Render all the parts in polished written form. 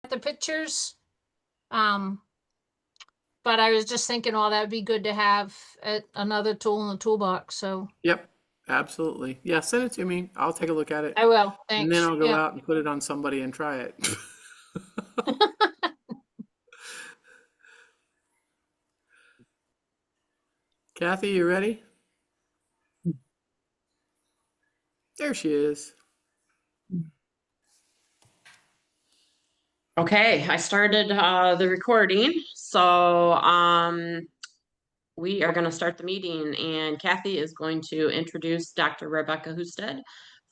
the pictures. But I was just thinking, oh, that would be good to have another tool in the toolbox. So Yep, absolutely. Yeah, send it to me. I'll take a look at it. I will. And then Thanks. I'll go Yeah. out and put it on somebody and try it. Kathy, you ready? There she is. Okay, I started the recording. So we are going to start the meeting, and Kathy is going to introduce Dr. Rebecca Husted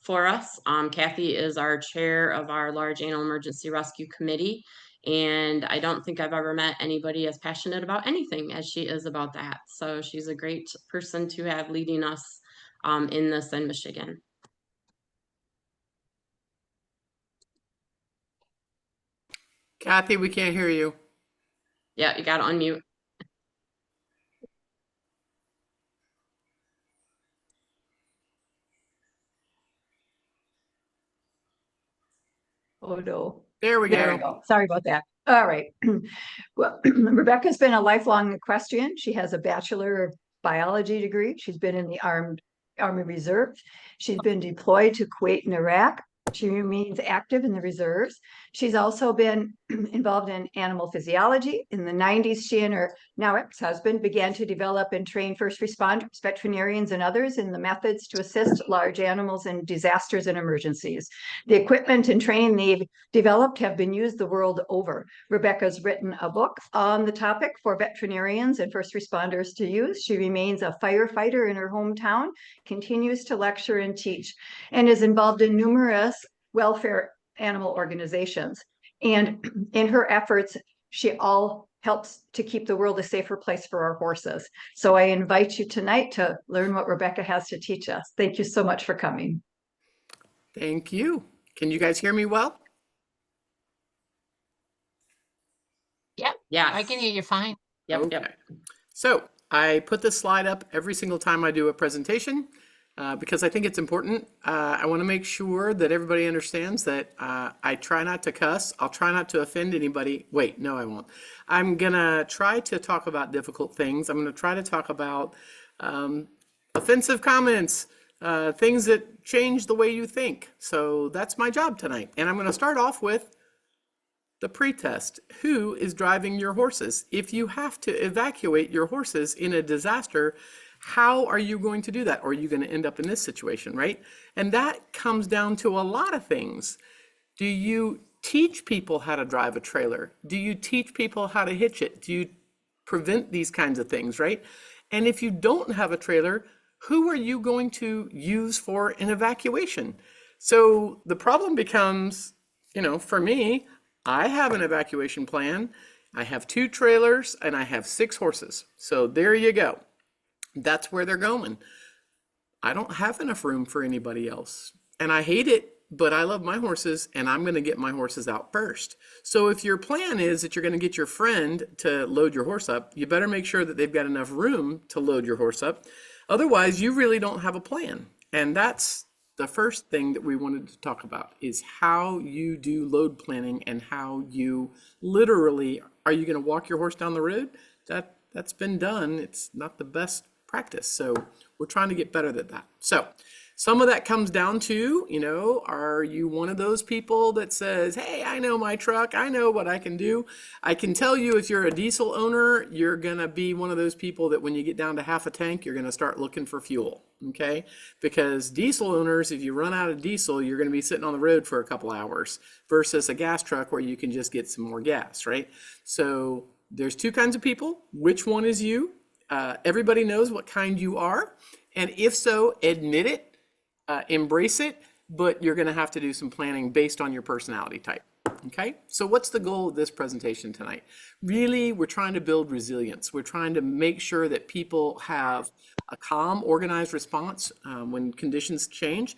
for us. Kathy is our chair of our Large Animal Emergency Rescue Committee, and I don't think I've ever met anybody as passionate about anything as she is about that. So she's a great person to have leading us in this in Michigan. Kathy, we can't hear you. Yeah, you got to unmute. Oh, no. There we There we go. go. Sorry about that. All right. Well, Rebecca's been a lifelong equestrian. She has a Bachelor of Biology degree. She's been in the Army Reserve. She's been deployed to Kuwait and Iraq. She remains active in the reserves. She's also been involved in animal physiology. In the 90s, she and her now ex-husband began to develop and train first responders, veterinarians, and others in the methods to assist large animals in disasters and emergencies. The equipment and training they've developed have been used the world over. Rebecca's written a book on the topic for veterinarians and first responders to use. She remains a firefighter in her hometown, continues to lecture and teach, and is involved in numerous welfare animal organizations. And in her efforts, she all helps to keep the world a safer place for our horses. So I invite you tonight to learn what Rebecca has to teach us. Thank you so much for coming. Thank you. Can you guys hear me well? Yep. Yes. I can hear you fine. Yep, Okay. yep. So I put this slide up every single time I do a presentation because I think it's important. I want to make sure that everybody understands that I try not to cuss. I'll try not to offend anybody. Wait, no, I won't. I'm going to try to talk about difficult things. I'm going to try to talk about offensive comments, things that change the way you think. So that's my job tonight. And I'm going to start off with the pretest. Who is driving your horses? If you have to evacuate your horses in a disaster, how are you going to do that? Or are you going to end up in this situation, right? And that comes down to a lot of things. Do you teach people how to drive a trailer? Do you teach people how to hitch it? Do you prevent these kinds of things, right? And if you don't have a trailer, who are you going to use for an evacuation? So the problem becomes, for me, I have an evacuation plan. I have 2 trailers and I have 6 horses. So there you go. That's where they're going. I don't have enough room for anybody else. And I hate it, but I love my horses and I'm going to get my horses out first. So if your plan is that you're going to get your friend to load your horse up, you better make sure that they've got enough room to load your horse up. Otherwise, you really don't have a plan. And that's the first thing that we wanted to talk about is how you do load planning and how you literally, are you going to walk your horse down the road? That's been done. It's not the best practice. So we're trying to get better at that. So some of that comes down to, are you one of those people that says, hey, I know my truck, I know what I can do. I can tell you if you're a diesel owner, you're going to be one of those people that when you get down to half a tank, you're going to start looking for fuel, okay? Because diesel owners, if you run out of diesel, you're going to be sitting on the road for a couple hours versus a gas truck where you can just get some more gas, right? So there's 2 kinds of people. Which one is you? Everybody knows what kind you are. And if so, admit it. Embrace it, but you're going to have to do some planning based on your personality type. Okay, so what's the goal of this presentation tonight? Really, we're trying to build resilience. We're trying to make sure that people have a calm, organized response when conditions change.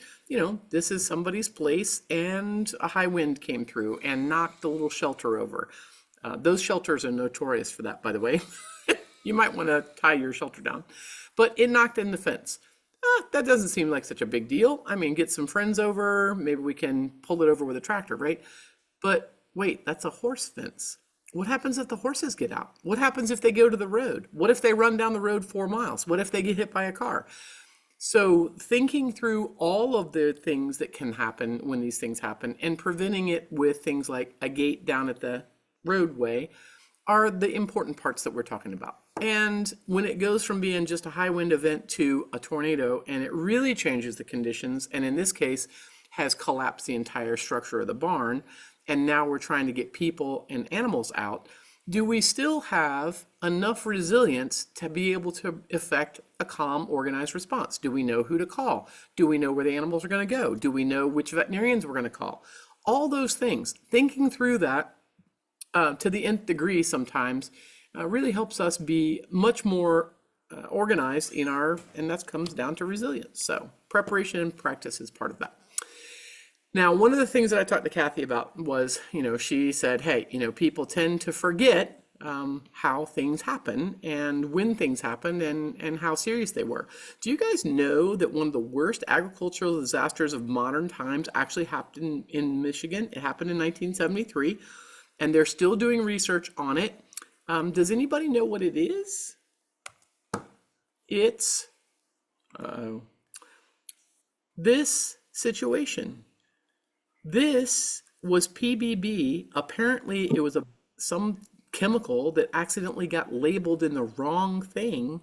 This is somebody's place and a high wind came through and knocked the little shelter over. Those shelters are notorious for that, by the way. You might want to tie your shelter down, but it knocked in the fence. That doesn't seem like such a big deal. I mean, get some friends over, maybe we can pull it over with a tractor, right? But wait, that's a horse fence. What happens if the horses get out? What happens if they go to the road? What if they run down the road 4 miles? What if they get hit by a car? So thinking through all of the things that can happen when these things happen and preventing it with things like a gate down at the roadway are the important parts that we're talking about. And when it goes from being just a high wind event to a tornado, and it really changes the conditions, and in this case has collapsed the entire structure of the barn, and now we're trying to get people and animals out, do we still have enough resilience to be able to effect a calm, organized response? Do we know who to call? Do we know where the animals are going to go? Do we know which veterinarians we're going to call? All those things, thinking through that to the nth degree sometimes really helps us be much more organized in and that comes down to resilience. So preparation and practice is part of that. Now, one of the things that I talked to Kathy about was, she said, hey, people tend to forget how things happen and when things happen and how serious they were. Do you guys know that one of the worst agricultural disasters of modern times actually happened in Michigan? It happened in 1973, and they're still doing research on it. Does anybody know what it is? It's this situation. This was PBB. Apparently, it was some chemical that accidentally got labeled in the wrong thing,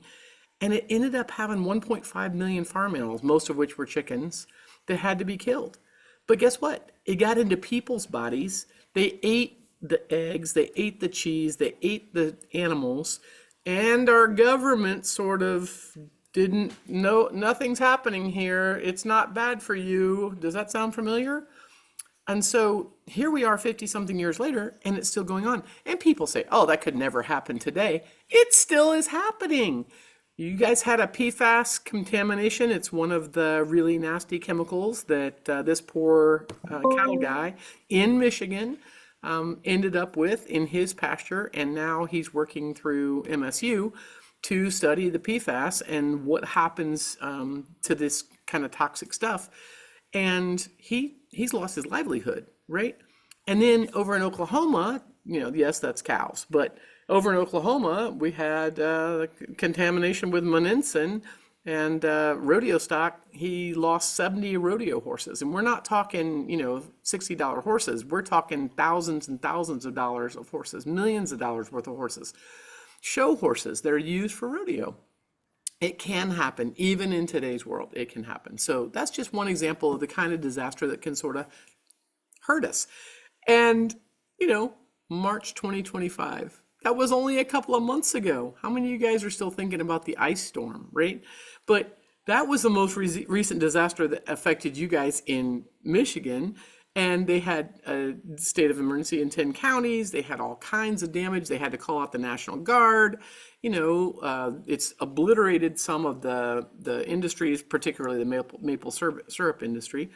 and it ended up having 1.5 million farm animals, most of which were chickens, that had to be killed. But guess what? It got into people's bodies. They ate the eggs, they ate the cheese, they ate the animals, and our government sort of didn't know, nothing's happening here. It's not bad for you. Does that sound familiar? And so here we are 50 something years later, and it's still going on. And people say, oh, that could never happen today. It still is happening. You guys had a PFAS contamination. It's one of the really nasty chemicals that this poor cattle guy in Michigan ended up with in his pasture. And now he's working through MSU to study the PFAS and what happens to this kind of toxic stuff. And he's lost his livelihood, right? And then over in Oklahoma, yes, that's cows, but over in Oklahoma, we had contamination with monensin and rodeo stock. He lost 70 rodeo horses, and we're not talking, $60 horses. We're talking thousands and thousands of dollars of horses, millions of dollars worth of horses, show horses that are used for rodeo. It can happen, even in today's world, it can happen. So that's just one example of the kind of disaster that can sort of hurt us. And, March 2025, that was only a couple of months ago. How many of you guys are still thinking about the ice storm, right? But that was the most recent disaster that affected you guys in Michigan. And they had a state of emergency in 10 counties. They had all kinds of damage. They had to call out the National Guard. It's obliterated some of the industries, particularly the maple syrup industry.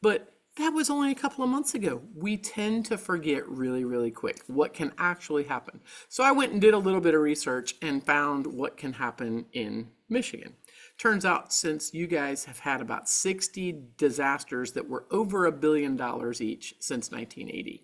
But that was only a couple of months ago. We tend to forget really, really quick what can actually happen. So I went and did a little bit of research and found what can happen in Michigan. Turns out, since you guys have had about 60 disasters that were over $1 billion each since 1980.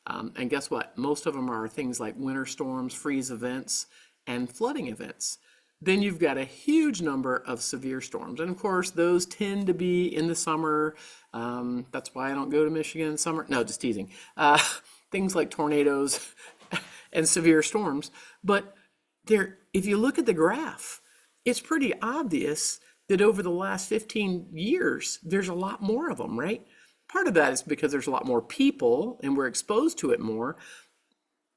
And guess what? Most of them are things like winter storms, freeze events, and flooding events. Then you've got a huge number of severe storms. And of course, those tend to be in the summer. That's why I don't go to Michigan in summer. No, just teasing. Things like tornadoes and severe storms. But if you look at the graph, it's pretty obvious that over the last 15 years, there's a lot more of them, right? Part of that is because there's a lot more people and we're exposed to it more.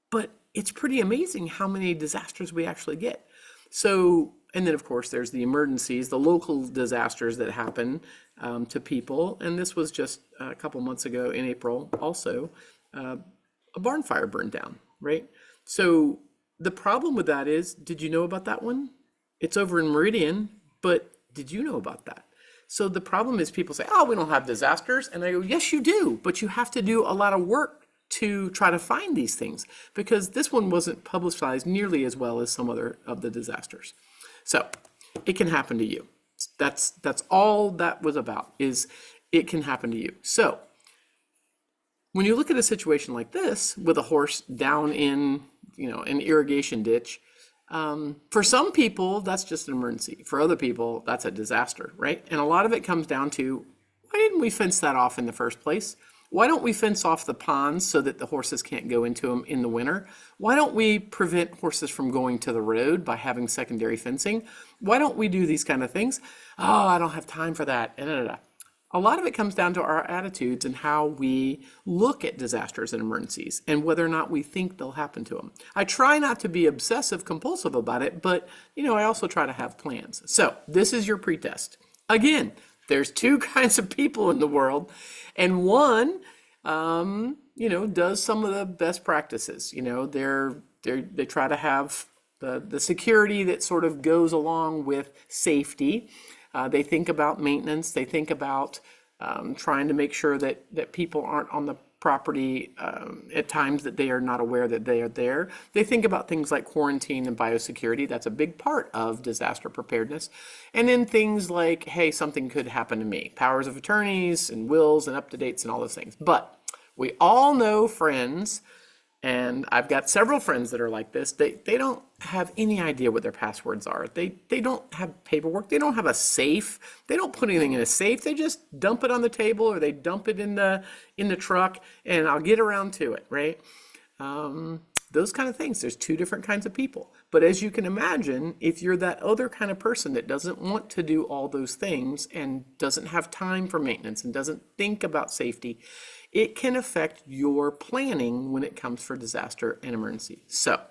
But it's pretty amazing how many disasters we actually get. So, and then of course there's the emergencies, the local disasters that happen to people. And this was just a couple months ago in April also, a barn fire burned down, right? So the problem with that is, did you know about that one? It's over in Meridian, but did you know about that? So the problem is people say, oh, we don't have disasters. And I go, yes, you do, but you have to do a lot of work to try to find these things because this one wasn't publicized nearly as well as some other of the disasters. So it can happen to you. That's all that was about, is it can happen to you. So When you look at a situation like this with a horse down in, an irrigation ditch, for some people, that's just an emergency. For other people, that's a disaster, right? And a lot of it comes down to, why didn't we fence that off in the first place? Why don't we fence off the ponds so that the horses can't go into them in the winter? Why don't we prevent horses from going to the road by having secondary fencing? Why don't we do these kind of things? Oh, I don't have time for that. A lot of it comes down to our attitudes and how we look at disasters and emergencies and whether or not we think they'll happen to them. I try not to be obsessive compulsive about it, but I also try to have plans. So this is your pretest. Again, there's two kinds of people in the world, and one, does some of the best practices. They try to have the security that sort of goes along with safety. They think about maintenance. They think about trying to make sure that people aren't on the property at times that they are not aware that they are there. They think about things like quarantine and biosecurity. That's a big part of disaster preparedness. And then things like, hey, something could happen to me. Powers of attorneys and wills and up-to-dates and all those things. But we all know friends, and I've got several friends that are like this. They don't have any idea what their passwords are. They don't have paperwork. They don't have a safe. They don't put anything in a safe. They just dump it on the table, or they dump it in the truck, and I'll get around to it, right? Those kind of things. There's two different kinds of people. But as you can imagine, if you're that other kind of person that doesn't want to do all those things and doesn't have time for maintenance and doesn't think about safety, it can affect your planning when it comes for disaster and emergency. So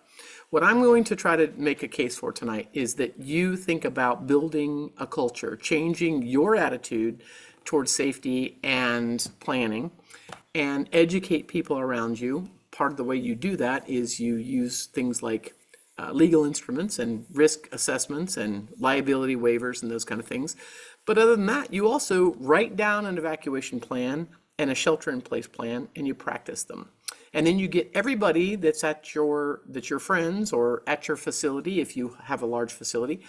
what I'm going to try to make a case for tonight is that you think about building a culture, changing your attitude towards safety and planning, and educate people around you. Part of the way you do that is you use things like legal instruments and risk assessments and liability waivers and those kind of things. But other than that, you also write down an evacuation plan and a shelter-in-place plan, and you practice them. And then you get everybody that's your friends or at your facility, if you have a large facility,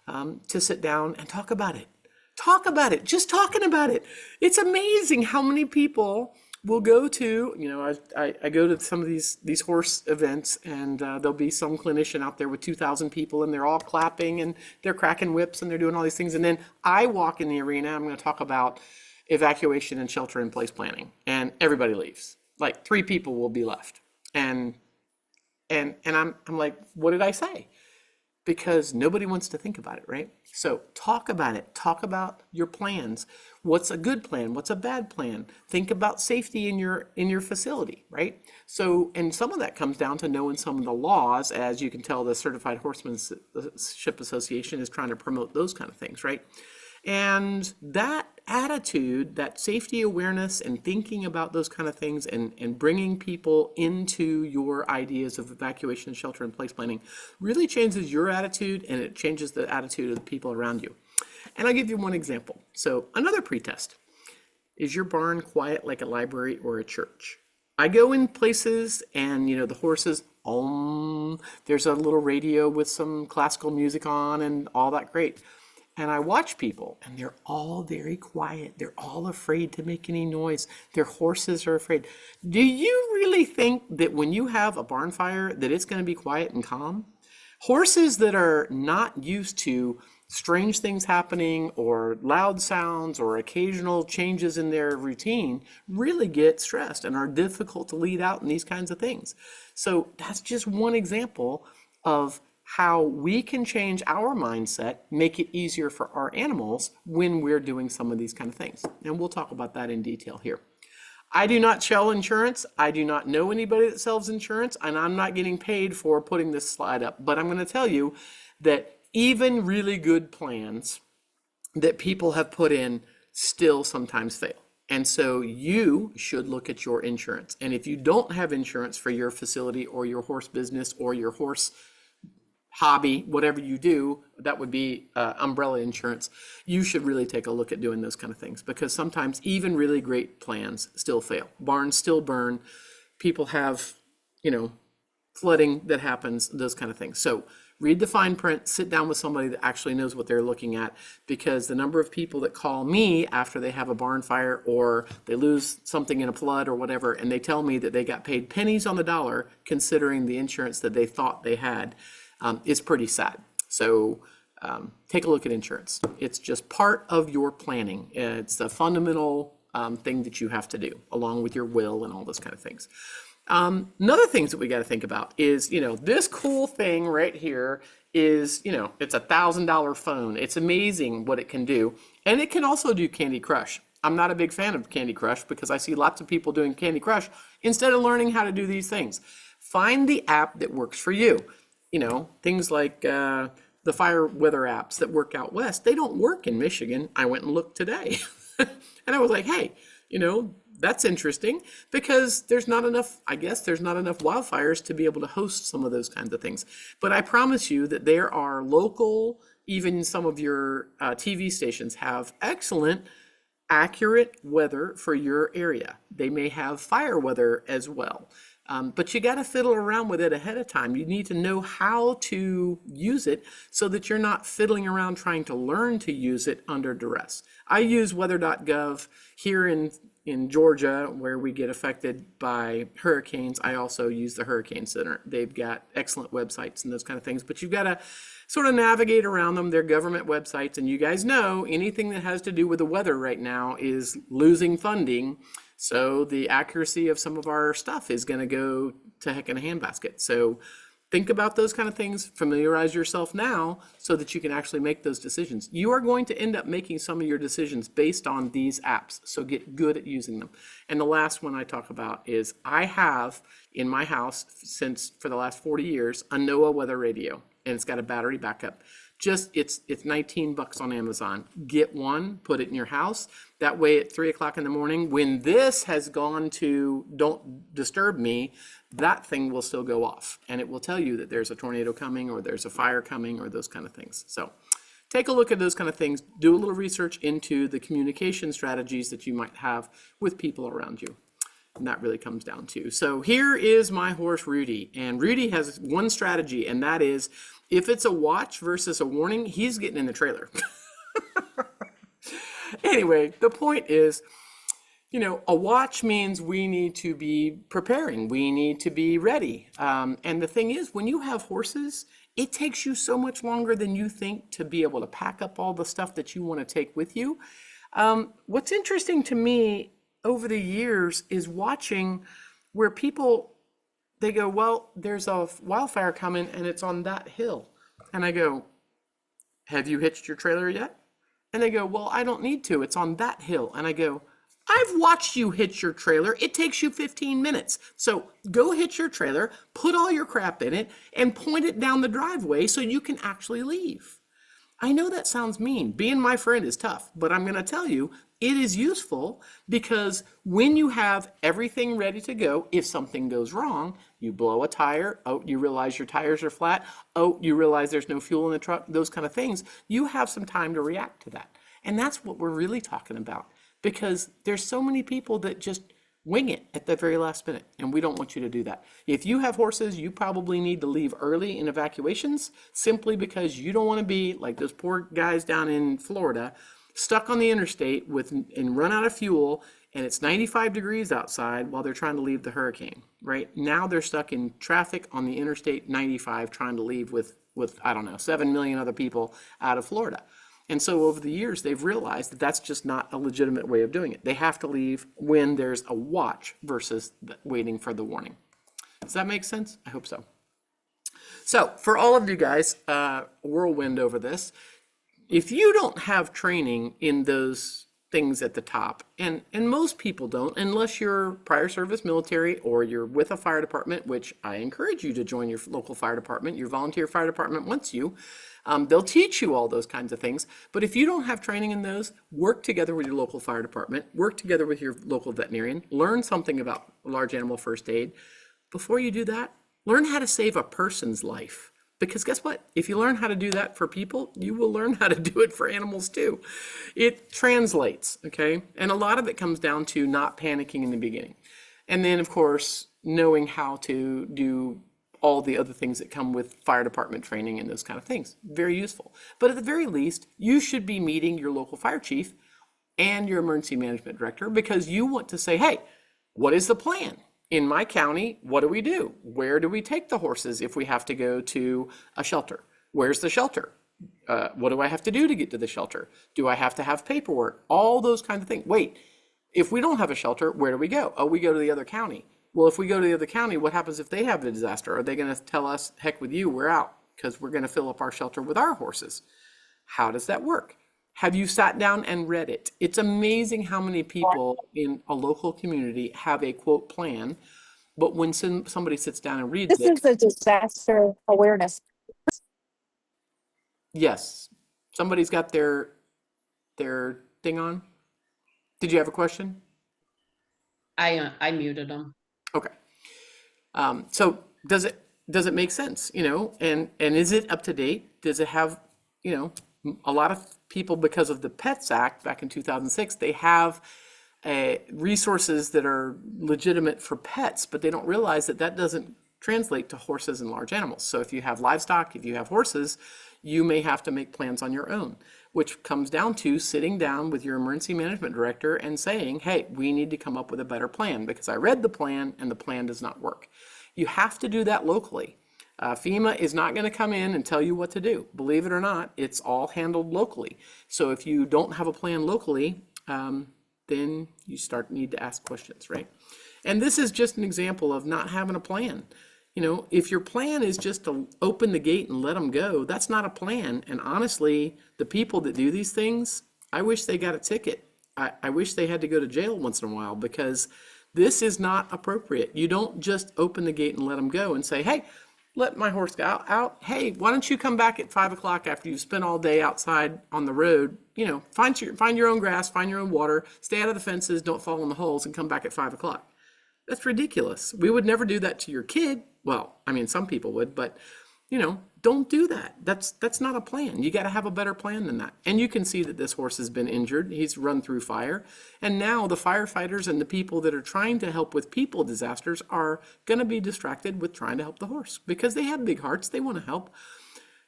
to sit down and talk about it. Talk about it. Just talking about it. It's amazing how many people will go to, I go to some of these horse events, and there'll be some clinician out there with 2,000 people, and they're all clapping and they're cracking whips and they're doing all these things. And then I walk in the arena, I'm going to talk about evacuation and shelter in place planning, and everybody leaves. Like 3 people will be left. And I'm like, what did I say? Because nobody wants to think about it, right? So talk about it. Talk about your plans. What's a good plan? What's a bad plan? Think about safety in your facility, right? So, and some of that comes down to knowing some of the laws. As you can tell, the Certified Horsemanship Association is trying to promote those kind of things, right? And that attitude, that safety awareness and thinking about those kind of things, and bringing people into your ideas of evacuation and shelter in place planning really changes your attitude, and it changes the attitude of the people around you. And I'll give you one example. So another pretest: is your barn quiet like a library or a church? I go in places and, the horses, there's a little radio with some classical music on and all that great. And I watch people, and they're all very quiet. They're all afraid to make any noise. Their horses are afraid. Do you really think that when you have a barn fire that it's going to be quiet and calm? Horses that are not used to strange things happening or loud sounds or occasional changes in their routine really get stressed and are difficult to lead out in these kinds of things. So that's just one example of how we can change our mindset, make it easier for our animals when we're doing some of these kind of things. And we'll talk about that in detail here. I do not sell insurance. I do not know anybody that sells insurance, and I'm not getting paid for putting this slide up. But I'm going to tell you that even really good plans that people have put in still sometimes fail. And so you should look at your insurance. And if you don't have insurance for your facility or your horse business or your horse hobby, whatever you do, that would be umbrella insurance, you should really take a look at doing those kind of things, because sometimes even really great plans still fail. Barns still burn. People have, flooding that happens, those kind of things. So read the fine print, sit down with somebody that actually knows what they're looking at, because the number of people that call me after they have a barn fire or they lose something in a flood or whatever, and they tell me that they got paid pennies on the dollar considering the insurance that they thought they had, is pretty sad. So take a look at insurance. It's just part of your planning. It's a fundamental thing that you have to do, along with your will and all those kind of things. Another things that we got to think about is, this cool thing right here is, it's $1,000 phone. It's amazing what it can do. And it can also do Candy Crush. I'm not a big fan of Candy Crush because I see lots of people doing Candy Crush instead of learning how to do these things. Find the app that works for you. Things like the fire weather apps that work out west, they don't work in Michigan. I went and looked today and I was like, hey, that's interesting because there's not enough wildfires to be able to host some of those kinds of things. But I promise you that there are local, even some of your TV stations have excellent, accurate weather for your area. They may have fire weather as well. But you got to fiddle around with it ahead of time. You need to know how to use it so that you're not fiddling around trying to learn to use it under duress. I use weather.gov here in Georgia, where we get affected by hurricanes. I also use the Hurricane Center. They've got excellent websites and those kind of things, but you've got to sort of navigate around them. They're government websites, and you guys know anything that has to do with the weather right now is losing funding. So the accuracy of some of our stuff is going to go to heck in a handbasket. So think about those kind of things, familiarize yourself now so that you can actually make those decisions. You are going to end up making some of your decisions based on these apps, so get good at using them. And the last one I talk about is I have in my house for the last 40 years, a NOAA weather radio, and it's got a battery backup. It's $19 on Amazon. Get one, put it in your house. That way at 3 o'clock in the morning, when this has gone to don't disturb me, that thing will still go off. And it will tell you that there's a tornado coming or there's a fire coming or those kind of things. So take a look at those kind of things. Do a little research into the communication strategies that you might have with people around you. And that really comes down to. So here is my horse, Rudy. And Rudy has one strategy, and that is if it's a watch versus a warning, he's getting in the trailer. Anyway, the point is, a watch means we need to be preparing. We need to be ready. And the thing is, when you have horses, it takes you so much longer than you think to be able to pack up all the stuff that you want to take with you. What's interesting to me over the years is watching where people, they go, well, there's a wildfire coming and it's on that hill. And I go, have you hitched your trailer yet? And they go, well, I don't need to. It's on that hill. And I go, I've watched you hitch your trailer. It takes you 15 minutes. So go hitch your trailer, put all your crap in it, and point it down the driveway so you can actually leave. I know that sounds mean. Being my friend is tough, but I'm going to tell you, it is useful because when you have everything ready to go, if something goes wrong, you blow a tire, oh, you realize your tires are flat, oh, you realize there's no fuel in the truck, those kind of things, you have some time to react to that. And that's what we're really talking about, because there's so many people that just wing it at the very last minute, and we don't want you to do that. If you have horses, you probably need to leave early in evacuations simply because you don't want to be like those poor guys down in Florida stuck on the interstate and run out of fuel, and it's 95 degrees outside while they're trying to leave the hurricane, right? Now they're stuck in traffic on the interstate 95 trying to leave with I don't know, 7 million other people out of Florida. And so over the years, they've realized that that's just not a legitimate way of doing it. They have to leave when there's a watch versus waiting for the warning. Does that make sense? I hope so. So for all of you guys, whirlwind over this, if you don't have training in those things at the top, and most people don't, unless you're prior service military or you're with a fire department, which I encourage you to join your local fire department. Your volunteer fire department wants you. They'll teach you all those kinds of things. But if you don't have training in those, work together with your local fire department, work together with your local veterinarian, learn something about large animal first aid. Before you do that, learn how to save a person's life. Because guess what? If you learn how to do that for people, you will learn how to do it for animals too. It translates, okay? And a lot of it comes down to not panicking in the beginning. And then, of course, knowing how to do all the other things that come with fire department training and those kind of things. Very useful. But at the very least, you should be meeting your local fire chief and your emergency management director, because you want to say, hey, what is the plan? In my county, what do we do? Where do we take the horses if we have to go to a shelter? Where's the shelter? What do I have to do to get to the shelter? Do I have to have paperwork? All those kinds of things. Wait, if we don't have a shelter, where do we go? Oh, we go to the other county. Well, if we go to the other county, what happens if they have a disaster? Are they going to tell us, heck with you, we're out because we're going to fill up our shelter with our horses? How does that work? Have you sat down and read it? It's amazing how many people in a local community have a quote plan, but when somebody sits down and reads This it, is a disaster awareness. yes, somebody's got their thing on. Did you have a question? I muted them. Okay. So does it make sense, and is it up to date? Does it have, a lot of people, because of the Pets Act back in 2006, they have resources that are legitimate for pets, but they don't realize that doesn't translate to horses and large animals. So if you have livestock, if you have horses, you may have to make plans on your own, which comes down to sitting down with your emergency management director and saying, hey, we need to come up with a better plan because I read the plan and the plan does not work. You have to do that locally. FEMA is not going to come in and tell you what to do. Believe it or not, it's all handled locally. So if you don't have a plan locally, then you need to ask questions, right? And this is just an example of not having a plan. If your plan is just to open the gate and let them go, that's not a plan. And honestly, the people that do these things, I wish they got a ticket. I wish they had to go to jail once in a while, because this is not appropriate. You don't just open the gate and let them go and say, hey, let my horse go out. Hey, why don't you come back at 5 o'clock after you've spent all day outside on the road? Find your own grass, find your own water, stay out of the fences, don't fall in the holes, and come back at 5 o'clock. That's ridiculous. We would never do that to your kid. Well, I mean, some people would, but don't do that. That's not a plan. You got to have a better plan than that. And you can see that this horse has been injured. He's run through fire. And now the firefighters and the people that are trying to help with people disasters are going to be distracted with trying to help the horse, because they have big hearts. They want to help.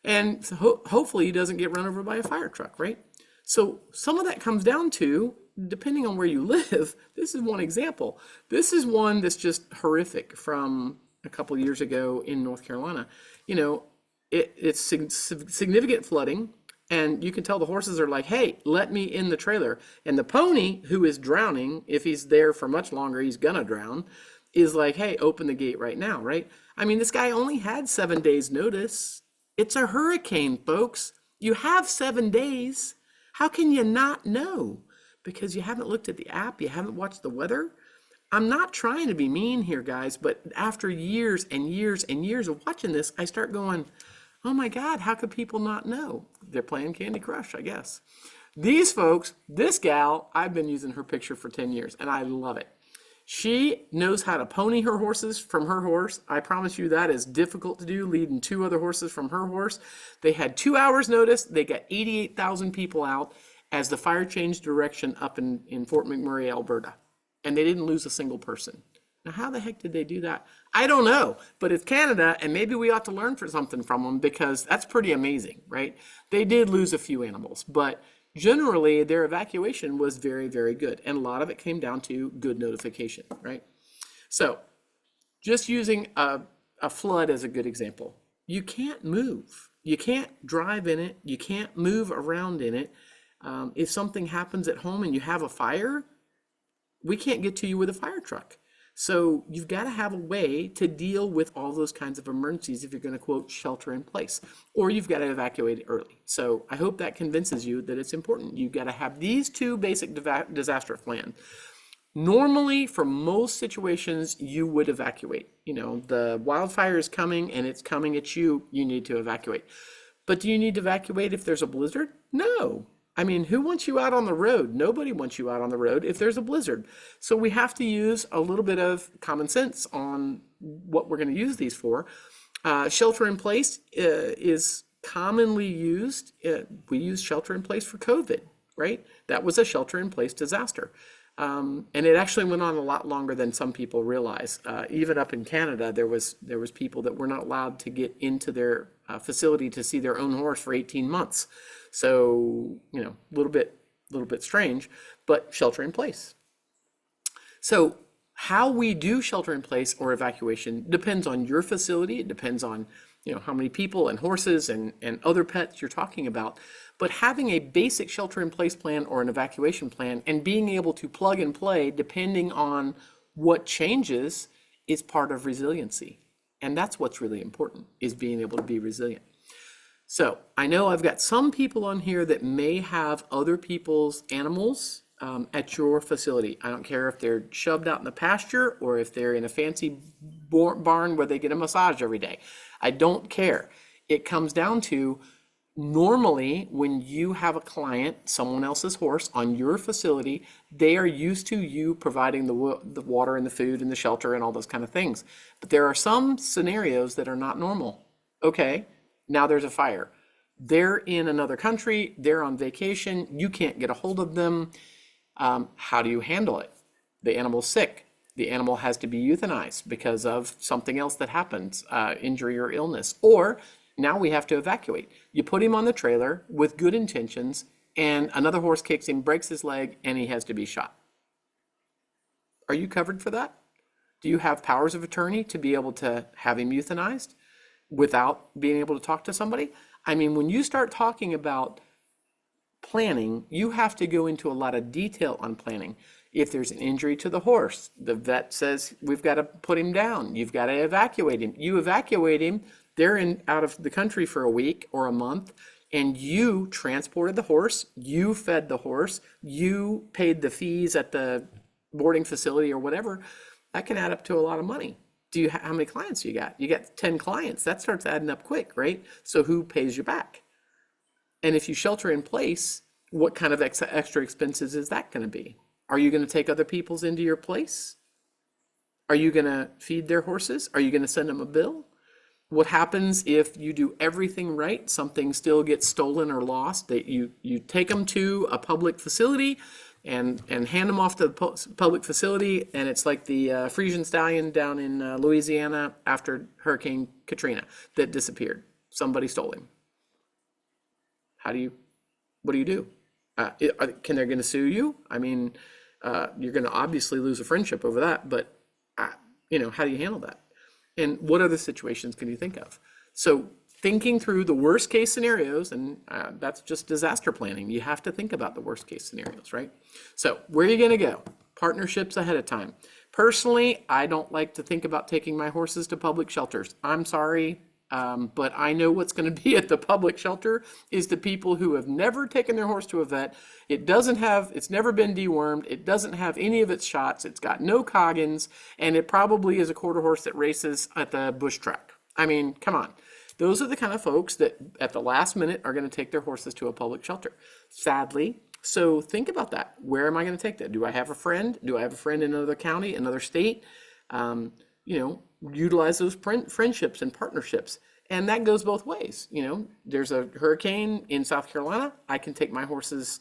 And so hopefully he doesn't get run over by a fire truck, right? So some of that comes down to, depending on where you live, this is one example. This is one that's just horrific from a couple years ago in North Carolina. It's significant flooding, and you can tell the horses are like, hey, let me in the trailer. And the pony, who is drowning, if he's there for much longer, he's gonna drown, is like, hey, open the gate right now, right? I mean, this guy only had 7 days notice. It's a hurricane, folks. You have 7 days. How can you not know? Because you haven't looked at the app, you haven't watched the weather. I'm not trying to be mean here, guys, but after years and years and years of watching this, I start going, oh my God, how could people not know? They're playing Candy Crush, I guess. These folks, this gal, I've been using her picture for 10 years, and I love it. She knows how to pony her horses from her horse. I promise you that is difficult to do, leading 2 other horses from her horse. They had 2 hours notice. They got 88,000 people out as the fire changed direction up in Fort McMurray, Alberta. And they didn't lose a single person. Now, how the heck did they do that? I don't know, but it's Canada, and maybe we ought to learn something from them, because that's pretty amazing, right? They did lose a few animals, but generally their evacuation was very, very good. And a lot of it came down to good notification, right? So just using a flood as a good example, you can't move. You can't drive in it. You can't move around in it. If something happens at home and you have a fire, we can't get to you with a fire truck. So you've got to have a way to deal with all those kinds of emergencies if you're going to, quote, shelter in place, or you've got to evacuate early. So I hope that convinces you that it's important. You've got to have these 2 basic disaster plans. Normally, for most situations, you would evacuate. The wildfire is coming and it's coming at you, you need to evacuate. But do you need to evacuate if there's a blizzard? No. I mean, who wants you out on the road? Nobody wants you out on the road if there's a blizzard. So we have to use a little bit of common sense on what we're going to use these for. Shelter in place is commonly used. We use shelter in place for COVID, right? That was a shelter in place disaster. And it actually went on a lot longer than some people realize. Even up in Canada, there was people that were not allowed to get into their facility to see their own horse for 18 months. So, you know, a little bit strange, but shelter in place. So how we do shelter in place or evacuation depends on your facility. It depends on, you know, how many people and horses and other pets you're talking about. But having a basic shelter in place plan or an evacuation plan and being able to plug and play depending on what changes is part of resiliency. And that's what's really important, is being able to be resilient. So I know I've got some people on here that may have other people's animals at your facility. I don't care if they're shoved out in the pasture or if they're in a fancy barn where they get a massage every day. I don't care. It comes down to, normally when you have a client, someone else's horse on your facility, they are used to you providing the water and the food and the shelter and all those kind of things. But there are some scenarios that are not normal. Okay, now there's a fire. They're in another country, they're on vacation, you can't get a hold of them. How do you handle it? The animal's sick. The animal has to be euthanized because of something else that happens, injury or illness. Or now we have to evacuate. You put him on the trailer with good intentions and another horse kicks him, breaks his leg, and he has to be shot. Are you covered for that? Do you have powers of attorney to be able to have him euthanized without being able to talk to somebody? I mean, when you start talking about planning, you have to go into a lot of detail on planning. If there's an injury to the horse, the vet says we've got to put him down. You've got to evacuate him. You evacuate him. They're out of the country for a week or a month, and you transported the horse, you fed the horse, you paid the fees at the boarding facility or whatever. That can add up to a lot of money. How many clients you got? You got 10 clients. That starts adding up quick, right? So who pays you back? And if you shelter in place, what kind of extra expenses is that going to be? Are you going to take other people's into your place? Are you going to feed their horses? Are you going to send them a bill? What happens if you do everything right, something still gets stolen or lost, that you take them to a public facility and hand them off to the public facility, and it's like the Frisian stallion down in Louisiana after Hurricane Katrina that disappeared. Somebody stole him. What do you do? Can they going to sue you? I mean, you're going to obviously lose a friendship over that, but you know, how do you handle that? And what other situations can you think of? So thinking through the worst case scenarios, and that's just disaster planning. You have to think about the worst case scenarios, right? So where are you going to go? Partnerships ahead of time. Personally, I don't like to think about taking my horses to public shelters. I'm sorry, but I know what's going to be at the public shelter is the people who have never taken their horse to a vet. It's never been dewormed. It doesn't have any of its shots. It's got no coggins, and it probably is a quarter horse that races at the bush track. I mean, come on. Those are the kind of folks that at the last minute are going to take their horses to a public shelter. Sadly, so think about that. Where am I going to take that? Do I have a friend? Do I have a friend in another county, another state? Utilize those friendships and partnerships. And that goes both ways. There's a hurricane in South Carolina. I can take my horses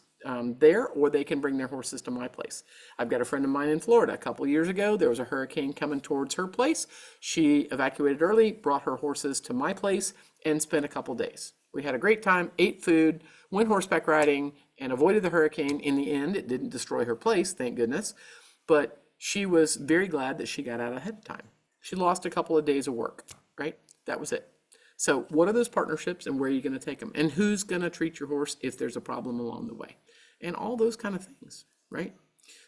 there, or they can bring their horses to my place. I've got a friend of mine in Florida. A couple years ago, there was a hurricane coming towards her place. She evacuated early, brought her horses to my place, and spent a couple days. We had a great time, ate food, went horseback riding, and avoided the hurricane. In the end, it didn't destroy her place, thank goodness. But she was very glad that she got out ahead of time. She lost a couple of days of work, right? That was it. So what are those partnerships, and where are you going to take them? And who's going to treat your horse if there's a problem along the way? And all those kind of things, right?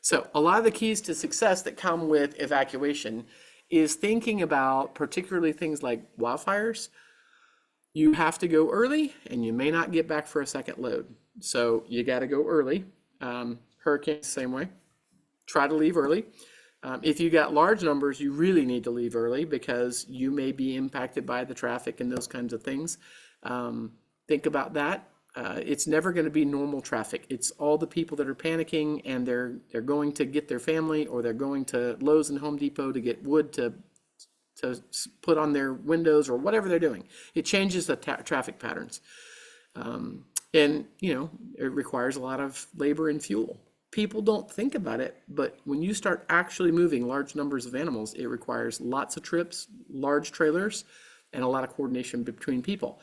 So a lot of the keys to success that come with evacuation is thinking about particularly things like wildfires. You have to go early, and you may not get back for a second load. So you got to go early. Hurricanes, same way. Try to leave early. If you got large numbers, you really need to leave early because you may be impacted by the traffic and those kinds of things. Think about that. It's never going to be normal traffic. It's all the people that are panicking, and they're going to get their family, or they're going to Lowe's and Home Depot to get wood to put on their windows, or whatever they're doing. It changes the traffic patterns. And it requires a lot of labor and fuel. People don't think about it, but when you start actually moving large numbers of animals, it requires lots of trips, large trailers, and a lot of coordination between people.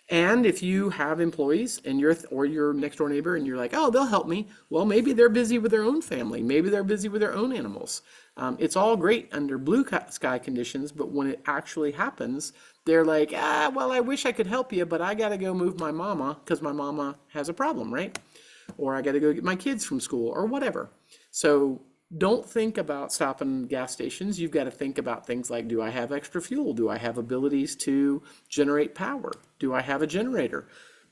And if you have employees and or your next door neighbor and you're like, oh, they'll help me. Well, maybe they're busy with their own family. Maybe they're busy with their own animals. It's all great under blue sky conditions, but when it actually happens, they're like, well, I wish I could help you, but I got to go move my mama because my mama has a problem, right? Or I got to go get my kids from school or whatever. So don't think about stopping gas stations. You've got to think about things like, do I have extra fuel? Do I have abilities to generate power? Do I have a generator?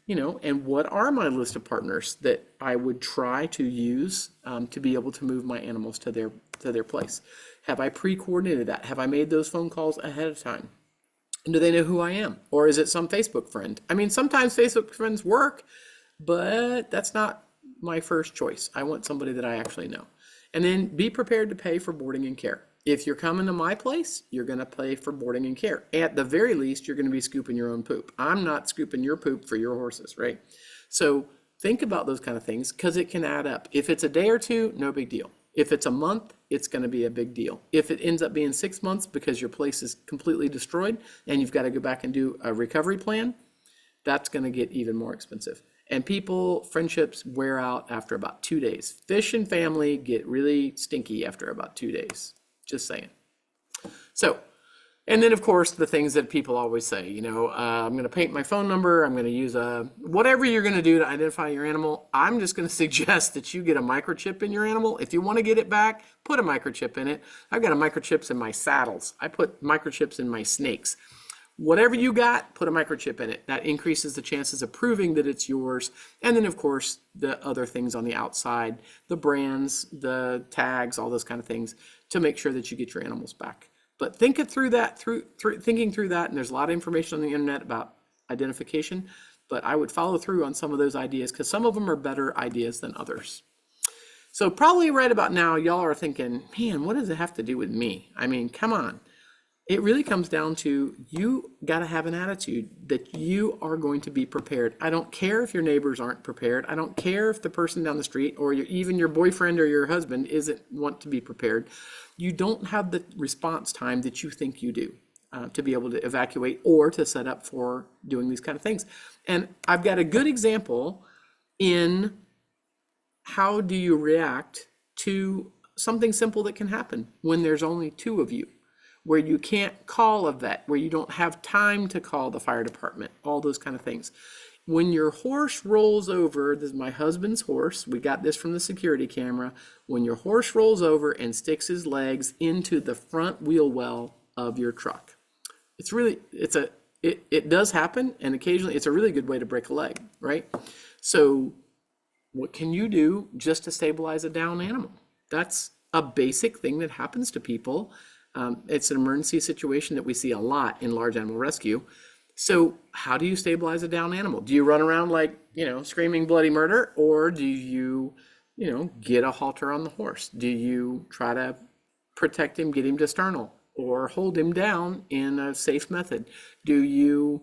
And what are my list of partners that I would try to use to be able to move my animals to their place? Have I pre-coordinated that? Have I made those phone calls ahead of time? And do they know who I am? Or is it some Facebook friend? I mean, sometimes Facebook friends work, but that's not my first choice. I want somebody that I actually know. And then be prepared to pay for boarding and care. If you're coming to my place, you're going to pay for boarding and care. At the very least, you're going to be scooping your own poop. I'm not scooping your poop for your horses, right? So think about those kind of things because it can add up. If it's a day or two, no big deal. If it's a month, it's going to be a big deal. If it ends up being 6 months because your place is completely destroyed and you've got to go back and do a recovery plan, that's going to get even more expensive. And friendships wear out after about 2 days. Fish and family get really stinky after about 2 days. Just saying. So, and then of course, the things that people always say, I'm going to paint my phone number. I'm going to use whatever you're going to do to identify your animal. I'm just going to suggest that you get a microchip in your animal. If you want to get it back, put a microchip in it. I've got microchips in my saddles. I put microchips in my snakes. Whatever you got, put a microchip in it. That increases the chances of proving that it's yours. And then, of course, the other things on the outside, the brands, the tags, all those kind of things to make sure that you get your animals back. But think it through that, thinking through that, and there's a lot of information on the internet about identification, but I would follow through on some of those ideas because some of them are better ideas than others. So probably right about now, y'all are thinking, man, what does it have to do with me? I mean, come on. It really comes down to you got to have an attitude that you are going to be prepared. I don't care if your neighbors aren't prepared. I don't care if the person down the street or even your boyfriend or your husband isn't want to be prepared. You don't have the response time that you think you do to be able to evacuate or to set up for doing these kind of things. And I've got a good example in how do you react to something simple that can happen when there's only two of you, where you can't call a vet, where you don't have time to call the fire department, all those kind of things. When your horse rolls over, this is my husband's horse, we got this from the security camera. When your horse rolls over and sticks his legs into the front wheel well of your truck, it does happen, and occasionally it's a really good way to break a leg, right? So what can you do just to stabilize a down animal? That's a basic thing that happens to people. It's an emergency situation that we see a lot in large animal rescue. So how do you stabilize a down animal? Do you run around like, screaming bloody murder, or do you, get a halter on the horse? Do you try to protect him, get him to sternal, or hold him down in a safe method? Do you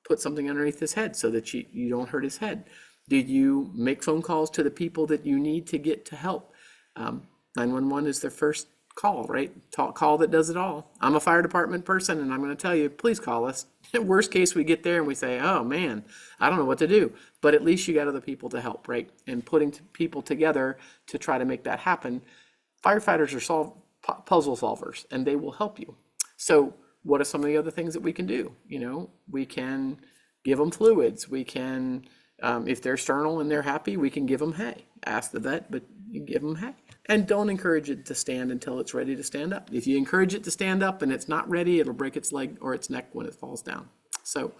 put something underneath his head so that you don't hurt his head? Do you make phone calls to the people that you need to get to help? 911 is their first call, right? Call that does it all. I'm a fire department person, and I'm going to tell you, please call us. Worst case, we get there and we say, oh man, I don't know what to do. But at least you got other people to help, right? And putting people together to try to make that happen. Firefighters are puzzle solvers, and they will help you. So what are some of the other things that we can do? We can give them fluids. We can, if they're sternal and they're happy, we can give them hay. Ask the vet, but you give them hay. And don't encourage it to stand until it's ready to stand up. If you encourage it to stand up and it's not ready, it'll break its leg or its neck when it falls down. So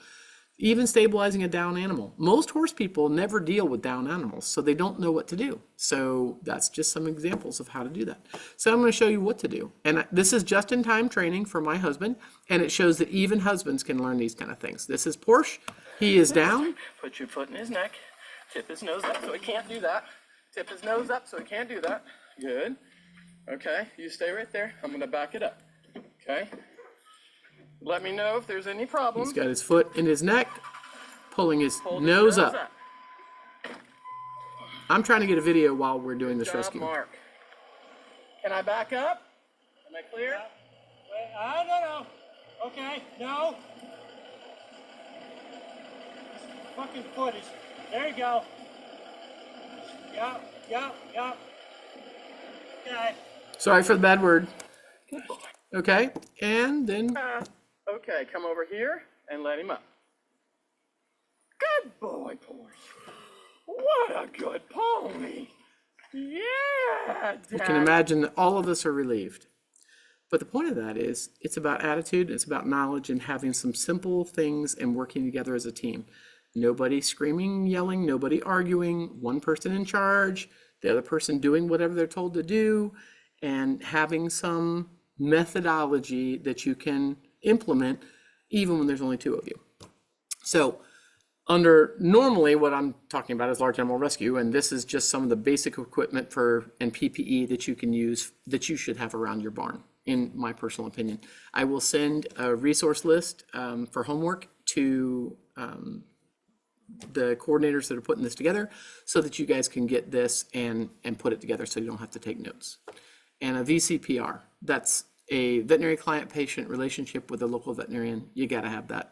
even stabilizing a down animal. Most horse people never deal with down animals, so they don't know what to do. So that's just some examples of how to do that. So I'm going to show you what to do. And this is just-in-time training for my husband, and it shows that even husbands can learn these kind of things. This is Porsche. He is down. Put your foot in his neck. Tip his nose up so he can't do that. Tip his nose up so he can't do that. Good. Okay, you stay right there. I'm going to back it up. Okay. Let me know if there's any problems. He's got his foot in his neck, pulling his nose up. I'm trying to get a video while we're doing this rescue. Mark. Can I back up? Am I clear? Yeah. Wait, no. Okay, no. Fucking foot is. There you go. Yep. Okay. Sorry for the bad word. Okay, and then Okay, come over here and let him up. Good boy, Porsche. What a good pony. Yeah, you Dad. can imagine that all of us are relieved. But the point of that is, it's about attitude, it's about knowledge, and having some simple things and working together as a team. Nobody screaming, yelling, nobody arguing, one person in charge, the other person doing whatever they're told to do, and having some methodology that you can implement even when there's only two of you. So under normally what I'm talking about is large animal rescue, and this is just some of the basic equipment and PPE that you can use that you should have around your barn, in my personal opinion. I will send a resource list for homework to the coordinators that are putting this together so that you guys can get this and put it together so you don't have to take notes. And a VCPR, that's a veterinary client patient relationship with a local veterinarian. You got to have that.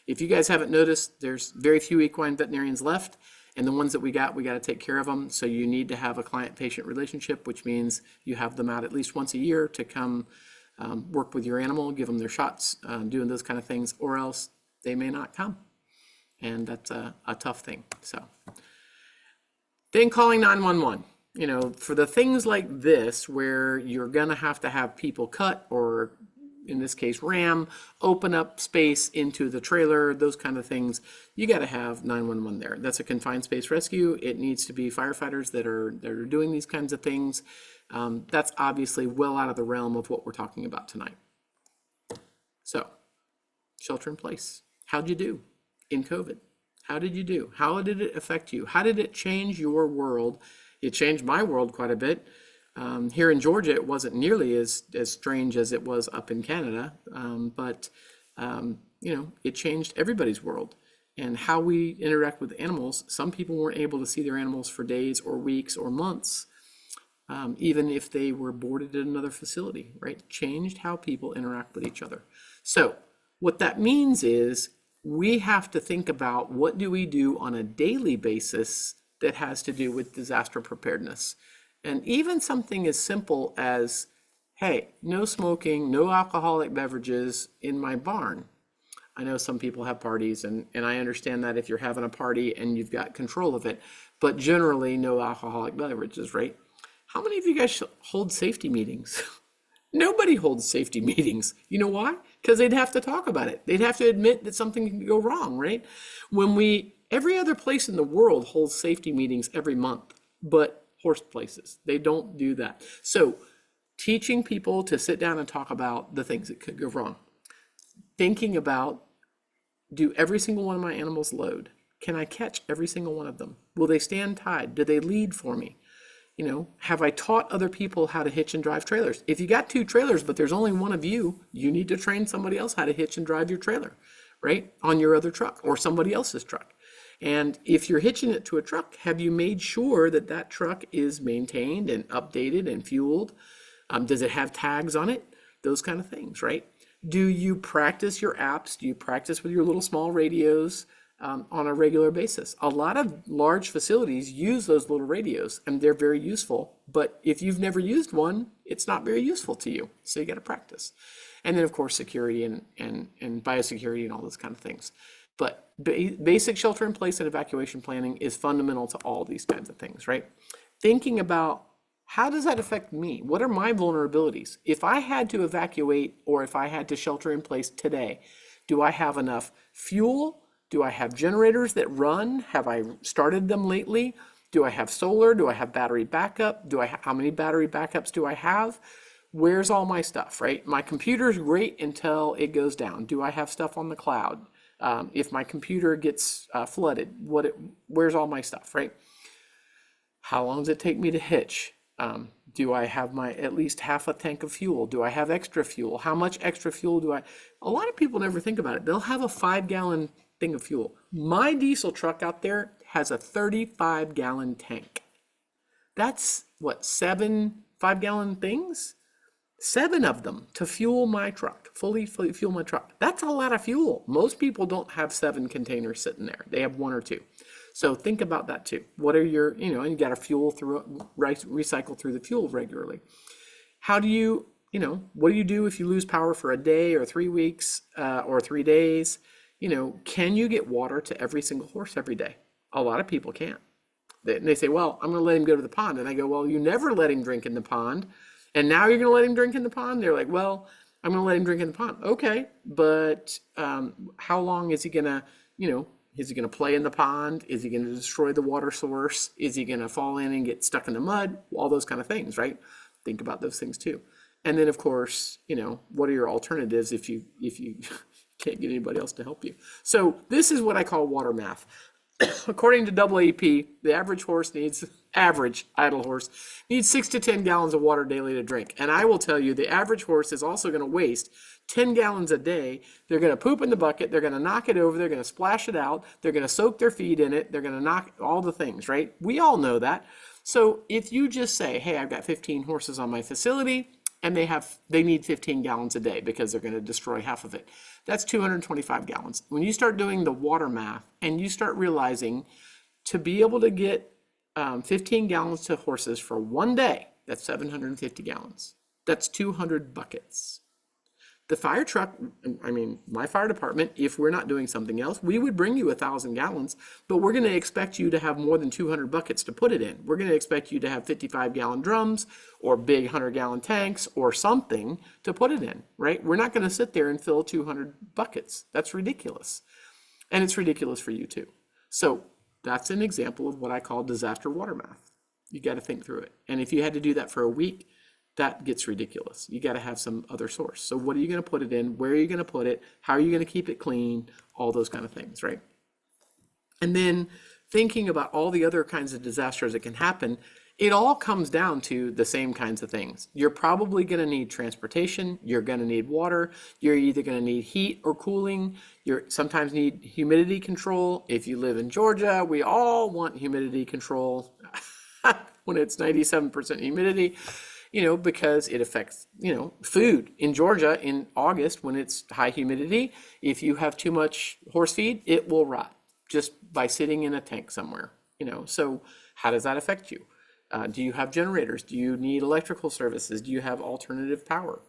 If you guys haven't noticed, there's very few equine veterinarians left, and the ones that we got to take care of them. So you need to have a client patient relationship, which means you have them out at least once a year to come work with your animal, give them their shots, doing those kind of things, or else they may not come. And that's a tough thing. So then calling 911, for the things like this where you're gonna have to have people cut, or in this case ram, open up space into the trailer, those kind of things, you got to have 911 there. That's a confined space rescue. It needs to be firefighters that are doing these kinds of things. That's obviously well out of the realm of what we're talking about tonight. So shelter in place, how'd you do in COVID? How did you do? How did it affect you? How did it change your world? It changed my world quite a bit. Here in Georgia, it wasn't nearly as strange as it was up in Canada, but it changed everybody's world and how we interact with animals. Some people weren't able to see their animals for days or weeks or months, even if they were boarded at another facility, right? Changed how people interact with each other. So what that means is we have to think about what do we do on a daily basis that has to do with disaster preparedness. And even something as simple as, hey, no smoking, no alcoholic beverages in my barn. I know some people have parties, and I understand that if you're having a party and you've got control of it, but generally no alcoholic beverages, right? How many of you guys hold safety meetings? Nobody holds safety meetings. You know why? Because they'd have to talk about it. They'd have to admit that something can go wrong, right? Every other place in the world holds safety meetings every month, but horse places, they don't do that. So teaching people to sit down and talk about the things that could go wrong. Thinking about, do every single one of my animals load? Can I catch every single one of them? Will they stand tied? Do they lead for me? Have I taught other people how to hitch and drive trailers? If you got two trailers, but there's only one of you, you need to train somebody else how to hitch and drive your trailer, right? On your other truck or somebody else's truck. And if you're hitching it to a truck, have you made sure that that truck is maintained and updated and fueled? Does it have tags on it? Those kind of things, right? Do you practice your apps? Do you practice with your little small radios on a regular basis? A lot of large facilities use those little radios and they're very useful. But if you've never used one, it's not very useful to you. So you got to practice. And then of course, security and biosecurity and all those kind of things. But basic shelter in place and evacuation planning is fundamental to all these kinds of things, right? Thinking about how does that affect me? What are my vulnerabilities? If I had to evacuate or if I had to shelter in place today, do I have enough fuel? Do I have generators that run? Have I started them lately? Do I have solar? Do I have battery backup? How many battery backups do I have? Where's all my stuff, right? My computer's great until it goes down. Do I have stuff on the cloud? If my computer gets flooded, where's all my stuff, right? How long does it take me to hitch? Do I have at least half a tank of fuel? Do I have extra fuel? How much extra fuel do I? A lot of people never think about it. They'll have a 5-gallon thing of fuel. My diesel truck out there has a 35-gallon tank. That's what, 7 5-gallon things? 7 of them to fuel my truck, fully fuel my truck. That's a lot of fuel. Most people don't have 7 containers sitting there. They have 1 or 2. So think about that too. What are your, and you got to fuel through, recycle through the fuel regularly. How do you, what do you do if you lose power for a day or 3 weeks or 3 days? Can you get water to every single horse every day? A lot of people can't. They say, well, I'm going to let him go to the pond. And I go, well, you never let him drink in the pond. And now you're going to let him drink in the pond? They're like, well, I'm going to let him drink in the pond. Okay, but how long is he going to, is he going to play in the pond? Is he going to destroy the water source? Is he going to fall in and get stuck in the mud? All those kind of things, right? Think about those things too. And then of course, what are your alternatives if you can't get anybody else to help you? So this is what I call water math. According to AAEP, the average idle horse needs 6 to 10 gallons of water daily to drink. And I will tell you, the average horse is also going to waste 10 gallons a day. They're going to poop in the bucket. They're going to knock it over. They're going to splash it out. They're going to soak their feet in it. They're going to knock all the things, right? We all know that. So if you just say, hey, I've got 15 horses on my facility, and they need 15 gallons a day because they're going to destroy half of it. That's 225 gallons. When you start doing the water math and you start realizing to be able to get 15 gallons to horses for 1 day, that's 750 gallons. That's 200 buckets. The fire truck, my fire department, if we're not doing something else, we would bring you 1,000 gallons, but we're going to expect you to have more than 200 buckets to put it in. We're going to expect you to have 55-gallon drums or big 100-gallon tanks or something to put it in, right? We're not going to sit there and fill 200 buckets. That's ridiculous. And it's ridiculous for you too. So that's an example of what I call disaster water math. You got to think through it. And if you had to do that for a week, that gets ridiculous. You got to have some other source. So what are you going to put it in? Where are you going to put it? How are you going to keep it clean? All those kind of things, right? And then thinking about all the other kinds of disasters that can happen, it all comes down to the same kinds of things. You're probably going to need transportation. You're going to need water. You're either going to need heat or cooling. You sometimes need humidity control. If you live in Georgia, we all want humidity control when it's 97% humidity. Because it affects, food in Georgia in August when it's high humidity. If you have too much horse feed, it will rot just by sitting in a tank somewhere, So how does that affect you? Do you have generators? Do you need electrical services? Do you have alternative power?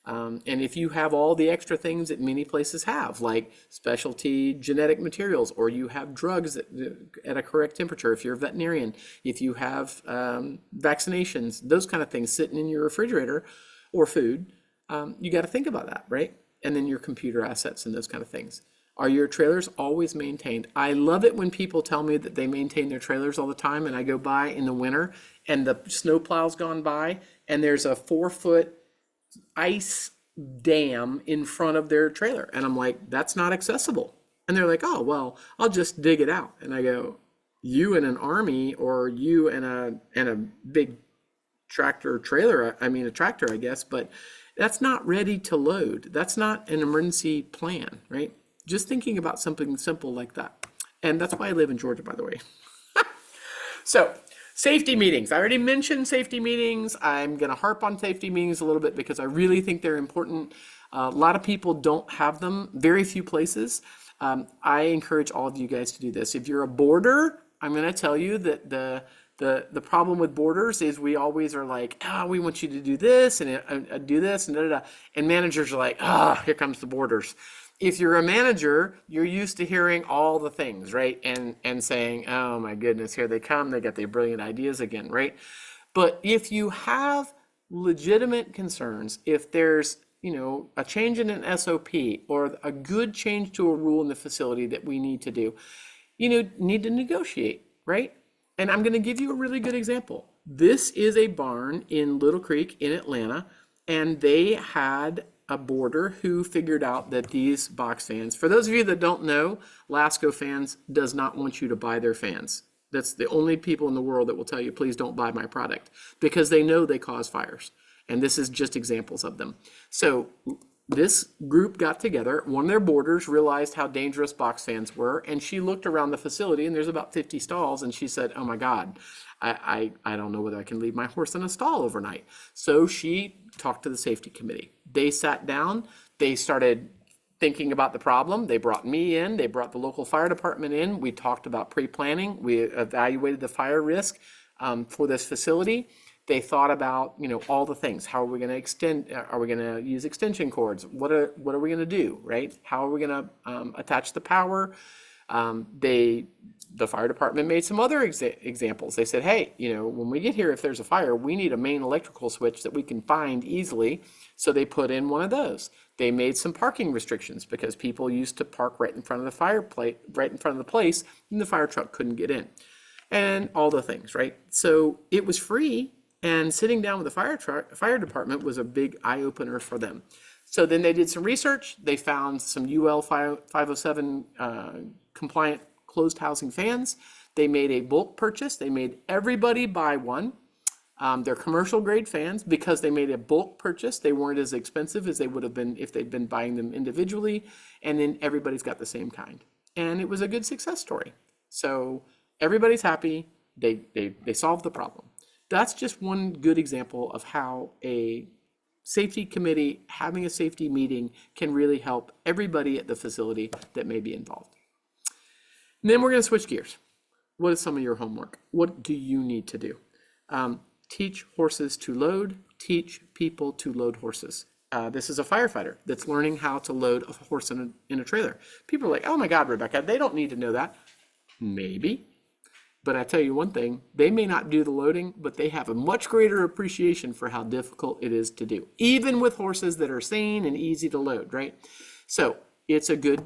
And if you have all the extra things that many places have, like specialty genetic materials, or you have drugs at a correct temperature, if you're a veterinarian, if you have vaccinations, those kind of things sitting in your refrigerator or food, you got to think about that, right? And then your computer assets and those kind of things. Are your trailers always maintained? I love it when people tell me that they maintain their trailers all the time, and I go by in the winter and the snow plow's gone by and there's a 4-foot ice dam in front of their trailer. And I'm like, that's not accessible. And they're like, oh, well, I'll just dig it out. And I go, you in an army or you in a big tractor trailer, a tractor, I guess, but that's not ready to load. That's not an emergency plan, right? Just thinking about something simple like that. And that's why I live in Georgia, by the way. So safety meetings. I already mentioned safety meetings. I'm going to harp on safety meetings a little bit because I really think they're important. A lot of people don't have them, very few places. I encourage all of you guys to do this. If you're a boarder, I'm going to tell you that the problem with boarders is we always are like, we want you to do this and do this and da-da-da. And managers are like, here comes the boarders. If you're a manager, you're used to hearing all the things, right? And saying, oh my goodness, here they come. They got their brilliant ideas again, right? But if you have legitimate concerns, if there's, a change in an SOP or a good change to a rule in the facility that we need to do, need to negotiate, right? And I'm going to give you a really good example. This is a barn in Little Creek in Atlanta, and they had a boarder who figured out that these box fans, for those of you that don't know, Lasco Fans does not want you to buy their fans. That's the only people in the world that will tell you, please don't buy my product, because they know they cause fires. And this is just examples of them. So this group got together. One of their boarders realized how dangerous box fans were, and she looked around the facility, and there's about 50 stalls, and she said, oh my God, I don't know whether I can leave my horse in a stall overnight. So she talked to the safety committee. They sat down, they started thinking about the problem. They brought me in, they brought the local fire department in. We talked about pre-planning. We evaluated the fire risk for this facility. They thought about, all the things. How are we going to extend? Are we going to use extension cords? What are we going to do, right? How are we going to attach the power? The fire department made some other examples. They said, hey, when we get here, if there's a fire, we need a main electrical switch that we can find easily. So they put in one of those. They made some parking restrictions because people used to park right in front of the right in front of the place, and the fire truck couldn't get in. And all the things, right? So it was free, and sitting down with the fire department was a big eye opener for them. So then they did some research. They found some UL 507 compliant closed housing fans. They made a bulk purchase. They made everybody buy one. They're commercial grade fans because they made a bulk purchase. They weren't as expensive as they would have been if they'd been buying them individually. And then everybody's got the same kind. And it was a good success story. So everybody's happy. They solved the problem. That's just one good example of how a safety committee having a safety meeting can really help everybody at the facility that may be involved. And then we're going to switch gears. What is some of your homework? What do you need to do? Teach horses to load, teach people to load horses. This is a firefighter that's learning how to load a horse in a trailer. People are like, oh my God, Rebecca, they don't need to know that. Maybe. But I tell you one thing, they may not do the loading, but they have a much greater appreciation for how difficult it is to do, even with horses that are sane and easy to load, right? So it's a good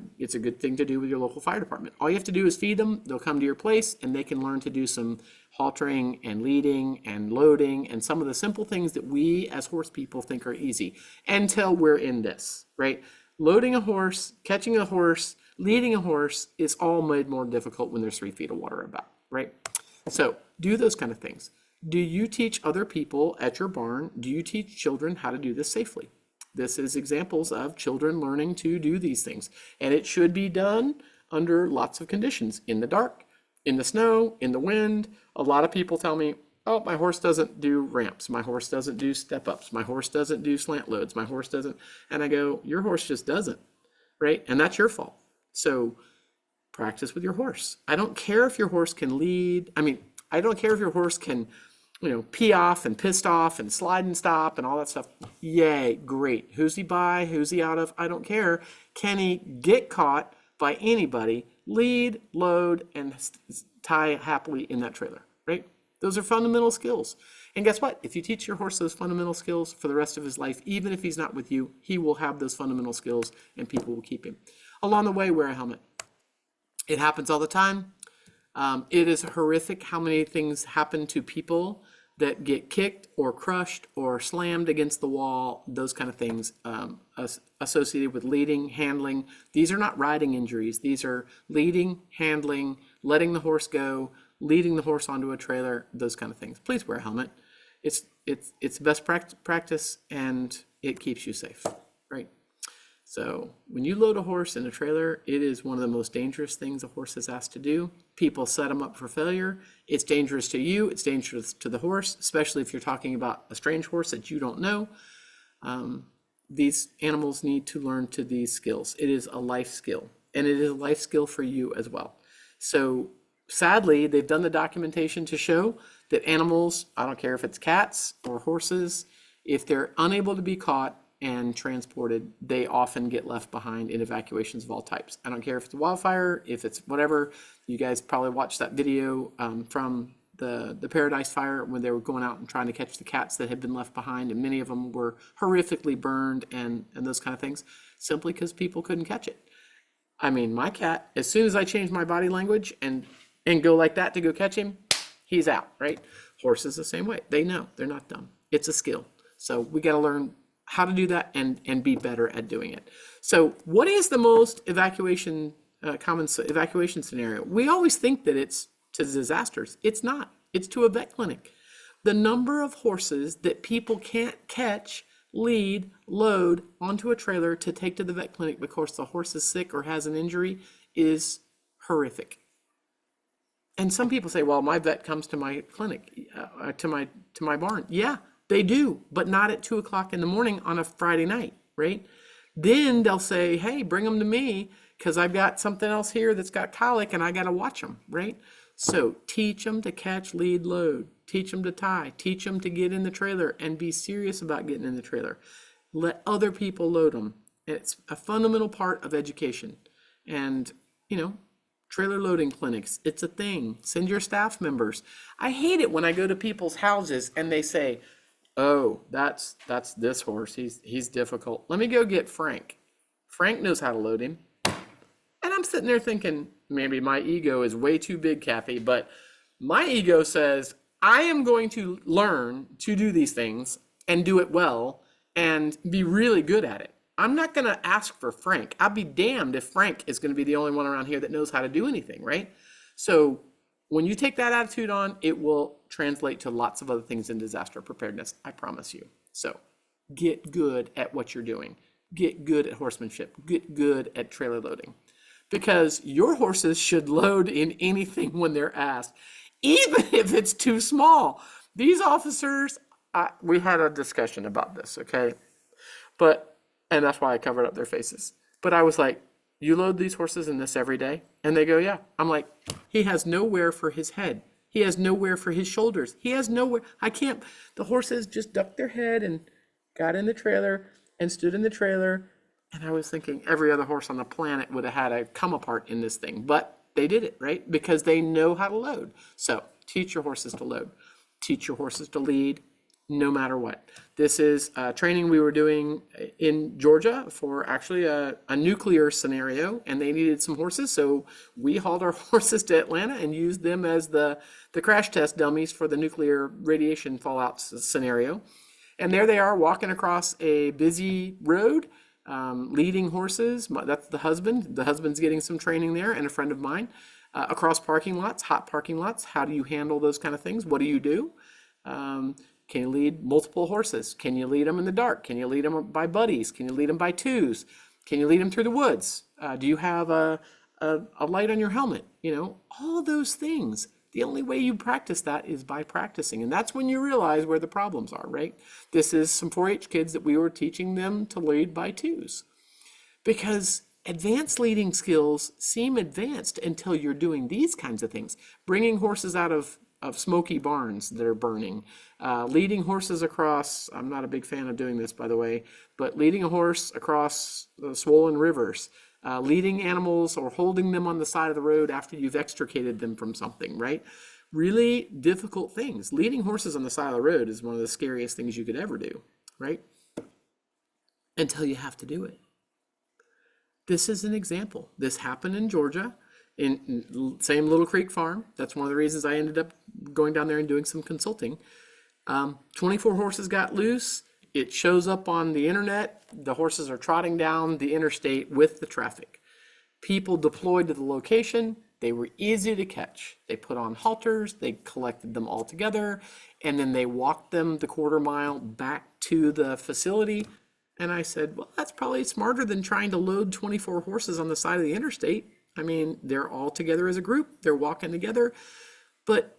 thing to do with your local fire department. All you have to do is feed them. They'll come to your place and they can learn to do some haltering and leading and loading and some of the simple things that we as horse people think are easy until we're in this, right? Loading a horse, catching a horse, leading a horse is all made more difficult when there's 3 feet of water about, right? So do those kind of things. Do you teach other people at your barn? Do you teach children how to do this safely? This is examples of children learning to do these things. And it should be done under lots of conditions, in the dark, in the snow, in the wind. A lot of people tell me, oh, my horse doesn't do ramps. My horse doesn't do step ups. My horse doesn't do slant loads. My horse doesn't. And I go, your horse just doesn't, right? And that's your fault. So practice with your horse. I don't care if your horse can lead. I don't care if your horse can, pee off and pissed off and slide and stop and all that stuff. Yay, great. Who's he by? Who's he out of? I don't care. Can he get caught by anybody, lead, load, and tie happily in that trailer, right? Those are fundamental skills. And guess what? If you teach your horse those fundamental skills for the rest of his life, even if he's not with you, he will have those fundamental skills and people will keep him. Along the way, wear a helmet. It happens all the time. It is horrific how many things happen to people that get kicked or crushed or slammed against the wall, those kind of things associated with leading, handling. These are not riding injuries. These are leading, handling, letting the horse go, leading the horse onto a trailer, those kind of things. Please wear a helmet. It's best practice and it keeps you safe, right? So when you load a horse in a trailer, it is one of the most dangerous things a horse is asked to do. People set them up for failure. It's dangerous to you. It's dangerous to the horse, especially if you're talking about a strange horse that you don't know. These animals need to learn to these skills. It is a life skill, and it is a life skill for you as well. So sadly, they've done the documentation to show that animals, I don't care if it's cats or horses, if they're unable to be caught and transported, they often get left behind in evacuations of all types. I don't care if it's a wildfire, if it's whatever. You guys probably watched that video from the Paradise Fire when they were going out and trying to catch the cats that had been left behind, and many of them were horrifically burned and those kind of things, simply because people couldn't catch it. My cat, as soon as I change my body language and go like that to go catch him, he's out, right? Horses the same way. They know, they're not dumb. It's a skill. So we got to learn how to do that and be better at doing it. So what is the most common evacuation scenario? We always think that it's to disasters. It's not. It's to a vet clinic. The number of horses that people can't catch lead, load onto a trailer to take to the vet clinic because the horse is sick or has an injury is horrific. And some people say, well, my vet comes to my clinic, to my barn. Yeah, they do, but not at 2:00 in the morning on a Friday night, right? Then they'll say, hey, bring them to me because I've got something else here that's got colic and I got to watch them, right? So teach them to catch, lead, load. Teach them to tie. Teach them to get in the trailer and be serious about getting in the trailer. Let other people load them. It's a fundamental part of education. And, trailer loading clinics, it's a thing. Send your staff members. I hate it when I go to people's houses and they say, oh, that's this horse. He's difficult. Let me go get Frank. Frank knows how to load him. And I'm sitting there thinking, maybe my ego is way too big, Kathy, but my ego says, I am going to learn to do these things and do it well and be really good at it. I'm not going to ask for Frank. I'll be damned if Frank is going to be the only one around here that knows how to do anything, right? So when you take that attitude on, it will translate to lots of other things in disaster preparedness, I promise you. So get good at what you're doing. Get good at horsemanship. Get good at trailer loading. Because your horses should load in anything when they're asked, even if it's too small. These officers, we had a discussion about this, okay? And that's why I covered up their faces. But I was like, you load these horses in this every day? And they go, yeah. I'm like, he has nowhere for his head. He has nowhere for his shoulders. He has nowhere. The horses just ducked their head and got in the trailer and stood in the trailer. And I was thinking every other horse on the planet would have had a come apart in this thing. But they did it, right? Because they know how to load. So teach your horses to load. Teach your horses to lead, no matter what. This is training we were doing in Georgia for actually a nuclear scenario, and they needed some horses, so we hauled our horses to Atlanta and used them as the crash test dummies for the nuclear radiation fallout scenario. And there they are walking across a busy road, leading horses. That's the husband. The husband's getting some training there, and a friend of mine. Across parking lots, hot parking lots. How do you handle those kind of things? What do you do? Can you lead multiple horses? Can you lead them in the dark? Can you lead them by buddies? Can you lead them by twos? Can you lead them through the woods? Do you have a light on your helmet? All those things. The only way you practice that is by practicing. And that's when you realize where the problems are, right? This is some 4-H kids that we were teaching them to lead by twos. Because advanced leading skills seem advanced until you're doing these kinds of things. Bringing horses out of smoky barns that are burning, leading horses across, I'm not a big fan of doing this, by the way, but leading a horse across swollen rivers, leading animals or holding them on the side of the road after you've extricated them from something, right? Really difficult things. Leading horses on the side of the road is one of the scariest things you could ever do, right? Until you have to do it. This is an example. This happened in Georgia. In same Little Creek farm. That's one of the reasons I ended up going down there and doing some consulting. 24 horses got loose. It shows up on the internet. The horses are trotting down the interstate with the traffic. People deployed to the location. They were easy to catch. They put on halters. They collected them all together. And then they walked them the 1/4 mile back to the facility. And I said, well, that's probably smarter than trying to load 24 horses on the side of the interstate. I mean, they're all together as a group. They're walking together. But,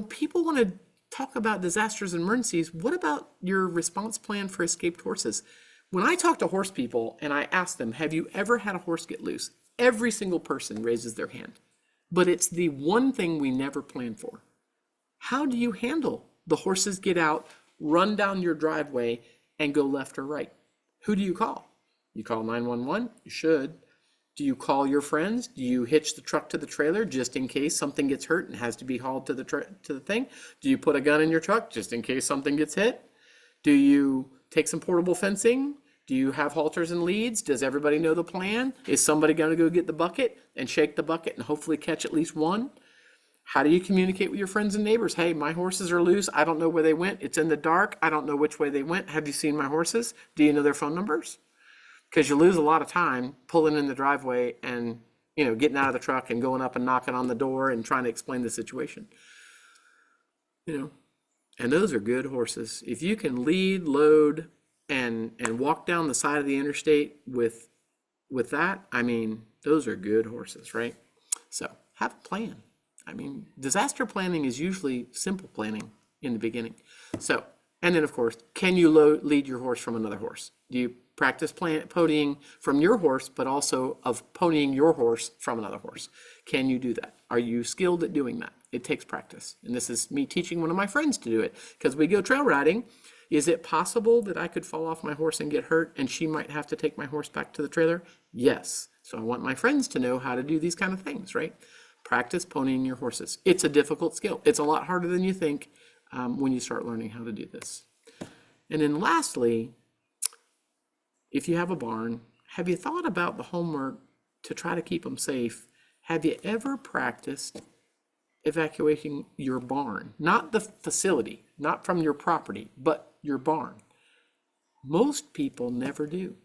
people want to talk about disasters and emergencies. What about your response plan for escaped horses? When I talk to horse people and I ask them, have you ever had a horse get loose? Every single person raises their hand. But it's the one thing we never plan for. How do you handle the horses get out, run down your driveway, and go left or right? Who do you call? You call 911? You should. Do you call your friends? Do you hitch the truck to the trailer just in case something gets hurt and has to be hauled to the thing? Do you put a gun in your truck just in case something gets hit? Do you take some portable fencing? Do you have halters and leads? Does everybody know the plan? Is somebody going to go get the bucket and shake the bucket and hopefully catch at least one? How do you communicate with your friends and neighbors? Hey, my horses are loose. I don't know where they went. It's in the dark. I don't know which way they went. Have you seen my horses? Do you know their phone numbers? Because you lose a lot of time pulling in the driveway and, getting out of the truck and going up and knocking on the door and trying to explain the situation. And those are good horses. If you can lead, load, and walk down the side of the interstate with that, I mean, those are good horses, right? So have a plan. I mean, disaster planning is usually simple planning in the beginning. So, and then of course, can you lead your horse from another horse? Do you practice ponying from your horse, but also of ponying your horse from another horse? Can you do that? Are you skilled at doing that? It takes practice. And this is me teaching one of my friends to do it, because we go trail riding. Is it possible that I could fall off my horse and get hurt and she might have to take my horse back to the trailer? Yes. So I want my friends to know how to do these kind of things, right? Practice ponying your horses. It's a difficult skill. It's a lot harder than you think when you start learning how to do this. And then lastly, if you have a barn, have you thought about the homework to try to keep them safe? Have you ever practiced evacuating your barn? Not the facility, not from your property, but your barn. Most people never do.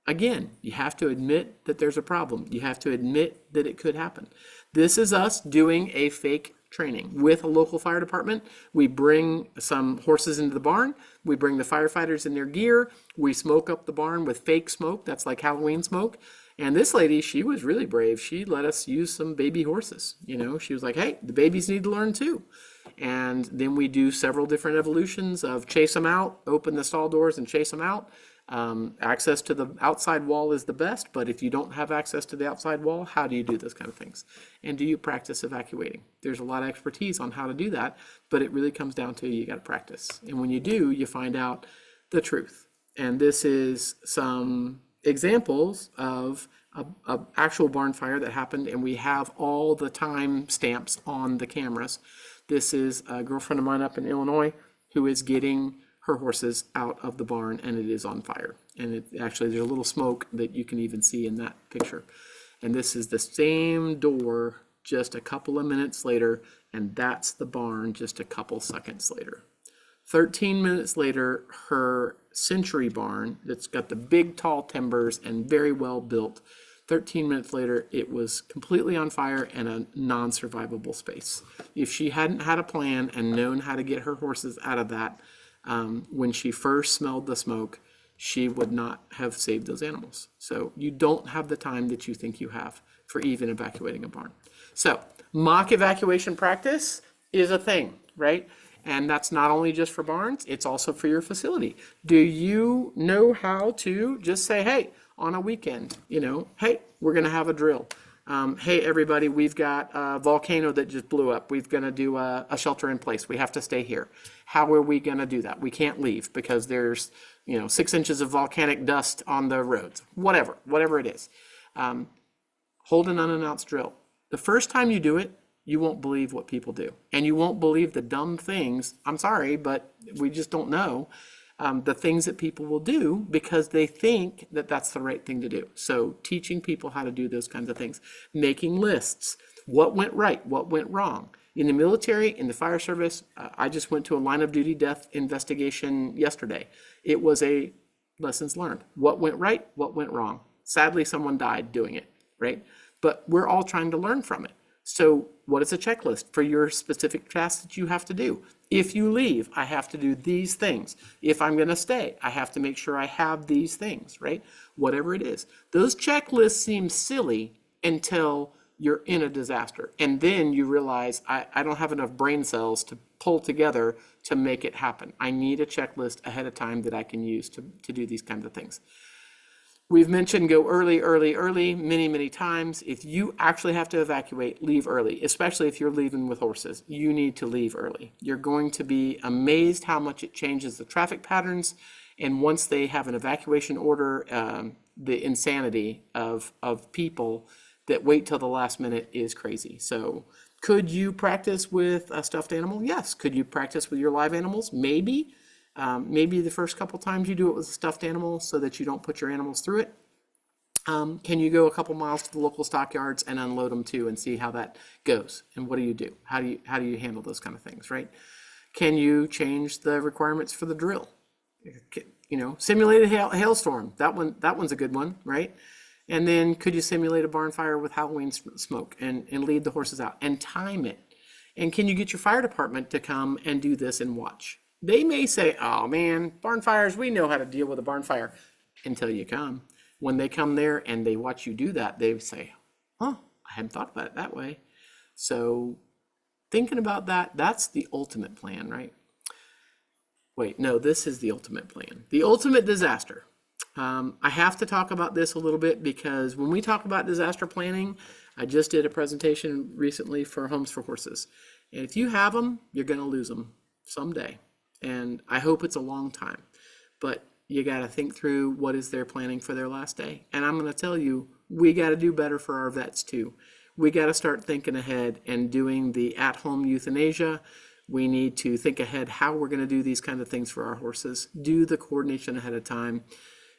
Again, you have to admit that there's a problem. You have to admit that it could happen. This is us doing a fake training with a local fire department. We bring some horses into the barn. We bring the firefighters in their gear. We smoke up the barn with fake smoke. That's like Halloween smoke. And this lady, she was really brave. She let us use some baby horses. You know, she was like, hey, the babies need to learn too. And then we do several different evolutions of chase them out, open the stall doors and chase them out. Access to the outside wall is the best, but if you don't have access to the outside wall, how do you do those kind of things? And do you practice evacuating? There's a lot of expertise on how to do that, but it really comes down to you got to practice. And when you do, you find out the truth. And this is some examples of a actual barn fire that happened, and we have all the time stamps on the cameras. This is a girlfriend of mine up in Illinois who is getting her horses out of the barn, and it is on fire. And it actually, there's a little smoke that you can even see in that picture. And this is the same door just a couple of minutes later, and that's the barn just a couple seconds later. 13 minutes later, her Century barn that's got the big tall timbers and very well built, 13 minutes later, it was completely on fire and a non-survivable space. If she hadn't had a plan and known how to get her horses out of that, when she first smelled the smoke, she would not have saved those animals. So you don't have the time that you think you have for even evacuating a barn. So mock evacuation practice is a thing, right? And that's not only just for barns, it's also for your facility. Do you know how to just say, hey, on a weekend, you know, hey, we're going to have a drill. Hey, everybody, we've got a volcano that just blew up. We're going to do a shelter in place. We have to stay here. How are we going to do that? We can't leave because there's, 6 inches of volcanic dust on the roads. Whatever it is. Hold an unannounced drill. The first time you do it, you won't believe what people do. And you won't believe the dumb things. I'm sorry, but we just don't know. The things that people will do because they think that that's the right thing to do. So teaching people how to do those kinds of things, making lists, what went right, what went wrong. In the military, in the fire service, I just went to a line of duty death investigation yesterday. It was a lessons learned. What went right, what went wrong. Sadly, someone died doing it, right? But we're all trying to learn from it. So what is a checklist for your specific task that you have to do? If you leave, I have to do these things. If I'm going to stay, I have to make sure I have these things, right? Whatever it is. Those checklists seem silly until you're in a disaster. And then you realize I don't have enough brain cells to pull together to make it happen. I need a checklist ahead of time that I can use to do these kinds of things. We've mentioned go early, many times. If you actually have to evacuate, leave early, especially if you're leaving with horses. You need to leave early. You're going to be amazed how much it changes the traffic patterns. And once they have an evacuation order, the insanity of people that wait till the last minute is crazy. So could you practice with a stuffed animal? Yes. Could you practice with your live animals? Maybe. Maybe the first couple times you do it with a stuffed animal so that you don't put your animals through it. Can you go a couple miles to the local stockyards and unload them too and see how that goes? And what do you do? How do you handle those kind of things, right? Can you change the requirements for the drill? Simulate a hailstorm. That one's a good one, right? And then could you simulate a barn fire with Halloween smoke and lead the horses out and time it? And can you get your fire department to come and do this and watch? They may say, oh man, barn fires, we know how to deal with a barn fire until you come. When they come there and they watch you do that, they say, huh, I hadn't thought about it that way. So thinking about that, that's the ultimate plan, right? Wait, no, this is the ultimate plan. The ultimate disaster. I have to talk about this a little bit because when we talk about disaster planning, I just did a presentation recently for Homes for Horses. And if you have them, you're going to lose them someday. And I hope it's a long time. But you got to think through what is their planning for their last day. And I'm going to tell you, we got to do better for our vets too. We got to start thinking ahead and doing the at-home euthanasia. We need to think ahead how we're going to do these kind of things for our horses. Do the coordination ahead of time.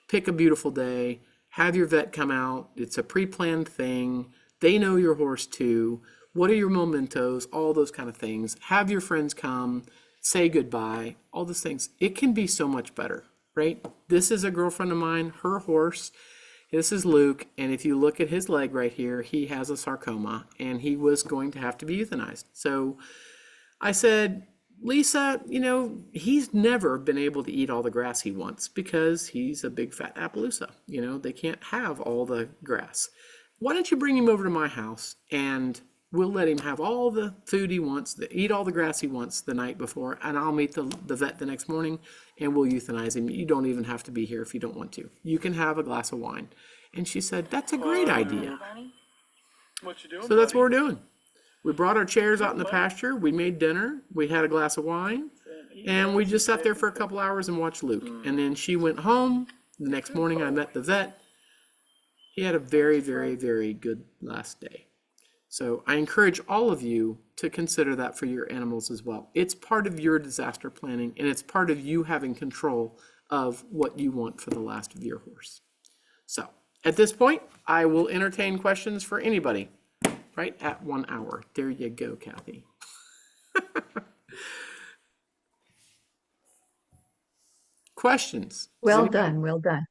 Pick a beautiful day. Have your vet come out. It's a pre-planned thing. They know your horse too. What are your mementos? All those kind of things. Have your friends come. Say goodbye. All those things. It can be so much better, right? This is a girlfriend of mine, her horse. This is Luke, and if you look at his leg right here, he has a sarcoma, and he was going to have to be euthanized. So I said, Lisa, you know, he's never been able to eat all the grass he wants because he's a big fat Appaloosa. You know, they can't have all the grass. Why don't you bring him over to my house and we'll let him have all the food he wants, eat all the grass he wants the night before, and I'll meet the vet the next morning and we'll euthanize him. You don't even have to be here if you don't want to. You can have a glass of wine. And she said, that's a great idea. What you doing? So that's what we're doing. We brought our chairs out in the pasture. We made dinner. We had a glass of wine. And we just sat there for a couple hours and watched Luke. And then she went home. The next morning I met the vet. He had a very, very, very good last day. So I encourage all of you to consider that for your animals as well. It's part of your disaster planning, and it's part of you having control of what you want for the last of your horse. So at this point, I will entertain questions for anybody right at 1 hour. There you go, Kathy. Questions? Well done, well done.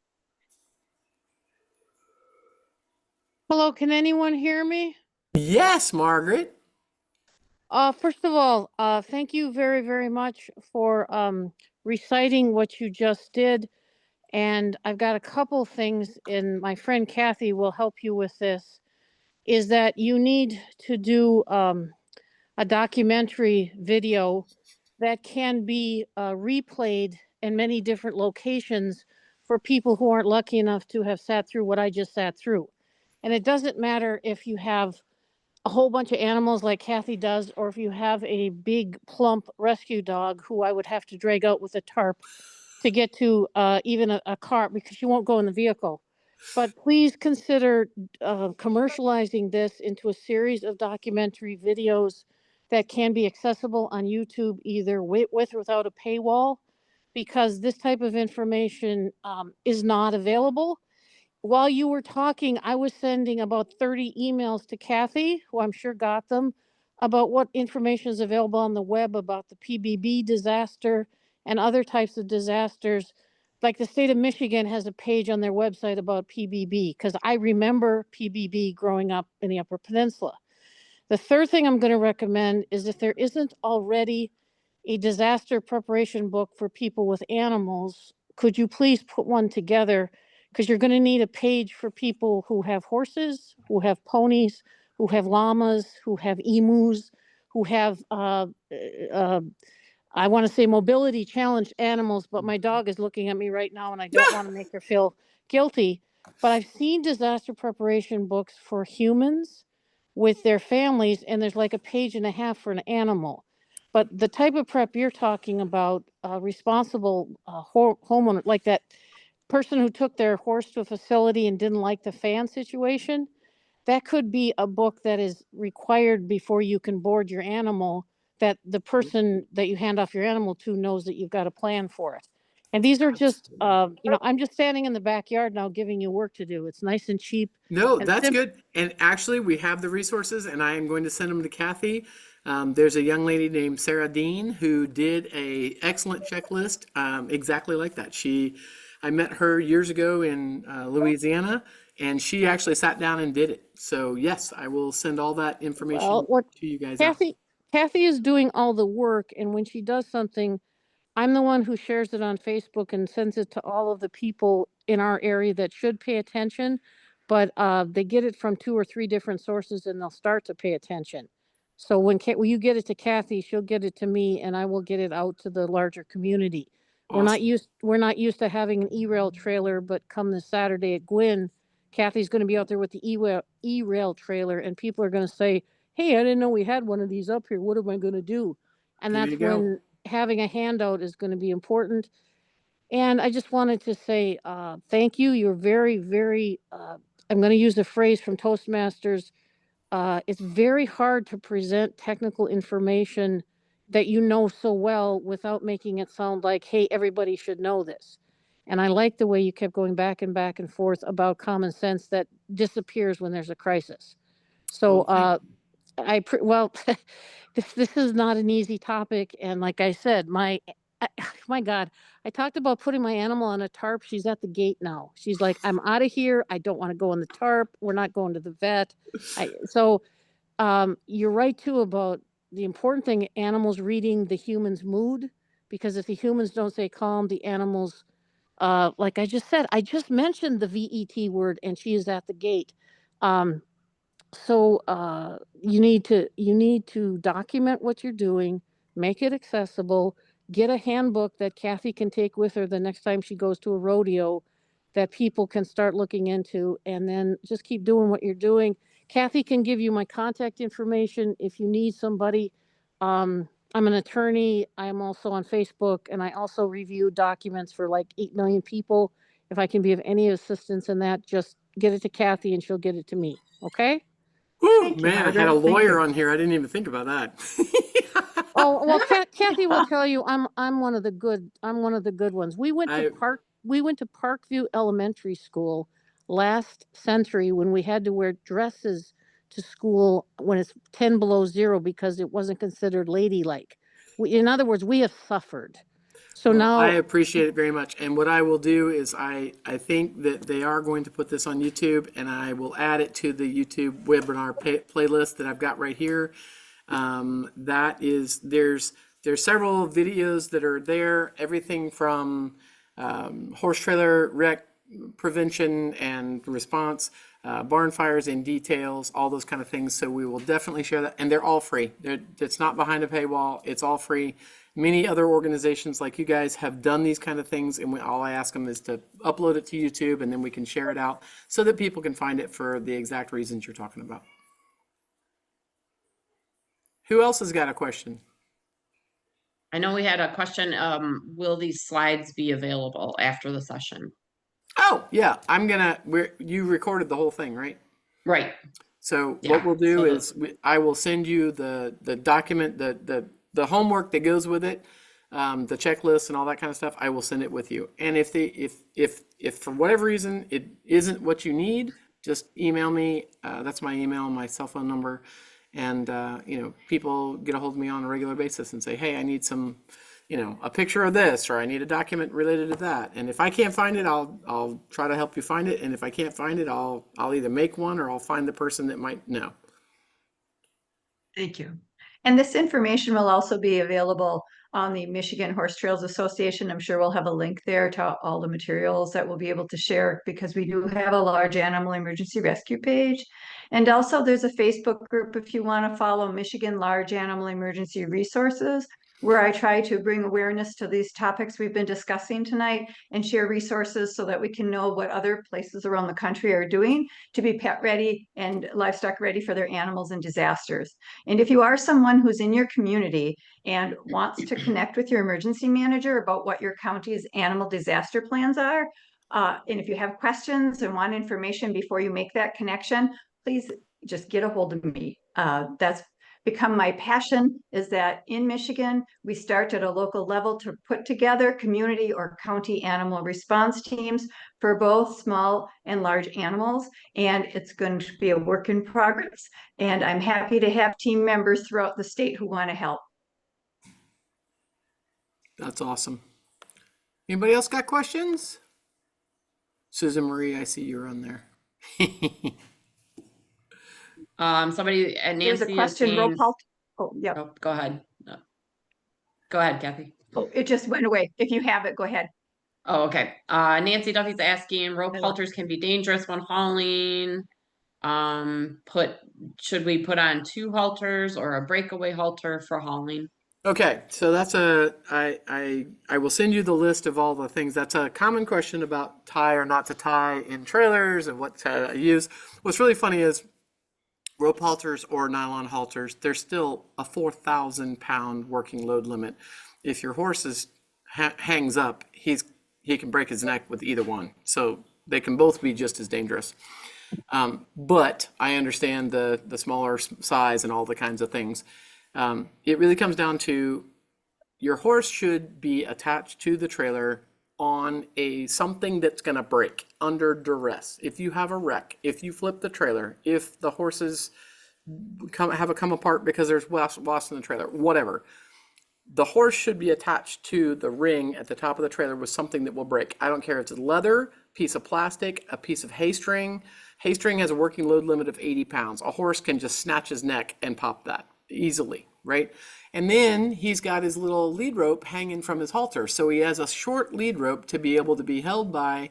Hello, can anyone hear me? Yes, Margaret. First of all, thank you very, very much for reciting what you just did. And I've got a couple things, and my friend Kathy will help you with this, is that you need to do a documentary video that can be replayed in many different locations for people who aren't lucky enough to have sat through what I just sat through. And it doesn't matter if you have a whole bunch of animals like Kathy does, or if you have a big plump rescue dog who I would have to drag out with a tarp to get to even a car because she won't go in the vehicle. But please consider commercializing this into a series of documentary videos that can be accessible on YouTube, either with or without a paywall, because this type of information is not available. While you were talking, I was sending about 30 emails to Kathy, who I'm sure got them, about what information is available on the web about the PBB disaster and other types of disasters. Like the state of Michigan has a page on their website about PBB, because I remember PBB growing up in the Upper Peninsula. The third thing I'm going to recommend is if there isn't already a disaster preparation book for people with animals, could you please put one together? Because you're going to need a page for people who have horses, who have ponies, who have llamas, who have emus, who have, I want to say mobility challenged animals, but my dog is looking at me right now and I don't want to make her feel guilty. But I've seen disaster preparation books for humans with their families, and there's like a page and a half for an animal. But the type of prep you're talking about, responsible homeowner, like that person who took their horse to a facility and didn't like the fan situation, that could be a book that is required before you can board your animal, that the person that you hand off your animal to knows that you've got a plan for it. And these are just, I'm just standing in the backyard now giving you work to do. It's nice and cheap. No, And that's good. And actually, we have the resources, and I am going to send them to Kathy. There's a young lady named Sarah Dean who did a excellent checklist exactly like that. I met her years ago in Louisiana, and she actually sat down and did it. So yes, I will send all that information Well, what to you guys. Kathy is doing all the work, and when she does something I'm the one who shares it on Facebook and sends it to all of the people in our area that should pay attention, but they get it from 2 or 3 different sources and they'll start to pay attention. So when you get it to Kathy, she'll get it to me and I will get it out to the larger community. Awesome. We're not used to having an e-rail trailer, but come this Saturday at Gwin, Kathy's going to be out there with the e-rail trailer and people are going to say, "Hey, I didn't know we had one of these up here. What am I going to do?" And There you that's go. when having a handout is going to be important. And I just wanted to say thank you. You're very, very, I'm going to use a phrase from Toastmasters. It's very hard to present technical information that you know so well without making it sound like, hey, everybody should know this. And I like the way you kept going back and forth about common sense that disappears when there's a crisis. So Well, well, this is not an easy topic, and like I said, my God, I talked about putting my animal on a tarp. She's at the gate now. She's like, "I'm out of here. I don't want to go on the tarp. We're not going to the vet." You're right too about the important thing: animals reading the human's mood, because if the humans don't stay calm, the animals, like I just said, I just mentioned the VET word, and she is at the gate. Um, you need to document what you're doing, make it accessible, get a handbook that Kathy can take with her the next time she goes to a rodeo that people can start looking into, and then just keep doing what you're doing. Kathy can give you my contact information if you need somebody. I'm an attorney. I'm also on Facebook, and I also review documents for like 8 million people. If I can be of any assistance in that, just get it to Kathy and she'll get it to me. Okay? whew, Thank you, man, I had a Margaret. Thank lawyer you. on here. I didn't even think about that. Oh, well, Kathy will tell you I'm one of the good ones. I We went to Parkview Elementary School last century when we had to wear dresses to school when it's 10 below zero because it wasn't considered ladylike. In other words, we have suffered. So Well, I now, appreciate it very much. And what I will do is I think that they are going to put this on YouTube and I will add it to the YouTube webinar playlist that I've got right here. That is, there's several videos that are there, everything from horse trailer wreck prevention and response, barn fires in details, all those kind of things. So we will definitely share that. And they're all free. It's not behind a paywall. It's all free. Many other organizations like you guys have done these kind of things, and all I ask them is to upload it to YouTube, and then we can share it out so that people can find it for the exact reasons you're talking about. Who else has got a question? I know we had a question, will these slides be available after the session? Oh, yeah, you recorded the whole thing, right? Right, So yeah. what we'll do is I will send you the document, the homework that goes with it, the checklist and all that kind of stuff. I will send it with you. And if for whatever reason it isn't what you need, just email me. That's my email, my cell phone number. And people get a hold of me on a regular basis and say, hey, I need some, a picture of this, or I need a document related to that. And if I can't find it, I'll try to help you find it. And if I can't find it, I'll either make one or I'll find the person that might know. Thank you. And this information will also be available on the Michigan Horse Trails Association. I'm sure we'll have a link there to all the materials that we'll be able to share because we do have a large animal emergency rescue page. And also there's a Facebook group if you want to follow Michigan Large Animal Emergency Resources, where I try to bring awareness to these topics we've been discussing tonight and share resources so that we can know what other places around the country are doing to be pet ready and livestock ready for their animals in disasters. And if you are someone who's in your community and wants to connect with your emergency manager about what your county's animal disaster plans are, and if you have questions and want information before you make that connection, please just get a hold of me. That's become my passion, is that in Michigan, we start at a local level to put together community or county animal response teams for both small and large animals. And it's going to be a work in progress. And I'm happy to have team members throughout the state who want to help. That's awesome. Anybody else got questions? Susan Marie, I see you're on there. Somebody, There's Nancy a question, is roll saying, call. Oh, yeah. oh, go ahead. No. Go ahead, Kathy. Oh, it just went away. If you have it, go ahead. Oh, okay. Nancy Duffy's asking, rope I love- halters can be dangerous when hauling. Should we put on 2 halters or a breakaway halter for hauling? Okay, so that's I will send you the list of all the things. That's a common question about tie or not to tie in trailers and what to use. What's really funny is rope halters or nylon halters, there's still a 4,000 pound working load limit. If your horse hangs up, he can break his neck with either one. So they can both be just as dangerous. But I understand the smaller size and all the kinds of things. It really comes down to your horse should be attached to the trailer on something that's going to break under duress. If you have a wreck, if you flip the trailer, if the horses have a come apart because there's wasp in the trailer, whatever, the horse should be attached to the ring at the top of the trailer with something that will break. I don't care if it's leather, piece of plastic, a piece of hay string. Hay string has a working load limit of 80 pounds. A horse can just snatch his neck and pop that easily, right? And then he's got his little lead rope hanging from his halter. So he has a short lead rope to be able to be held by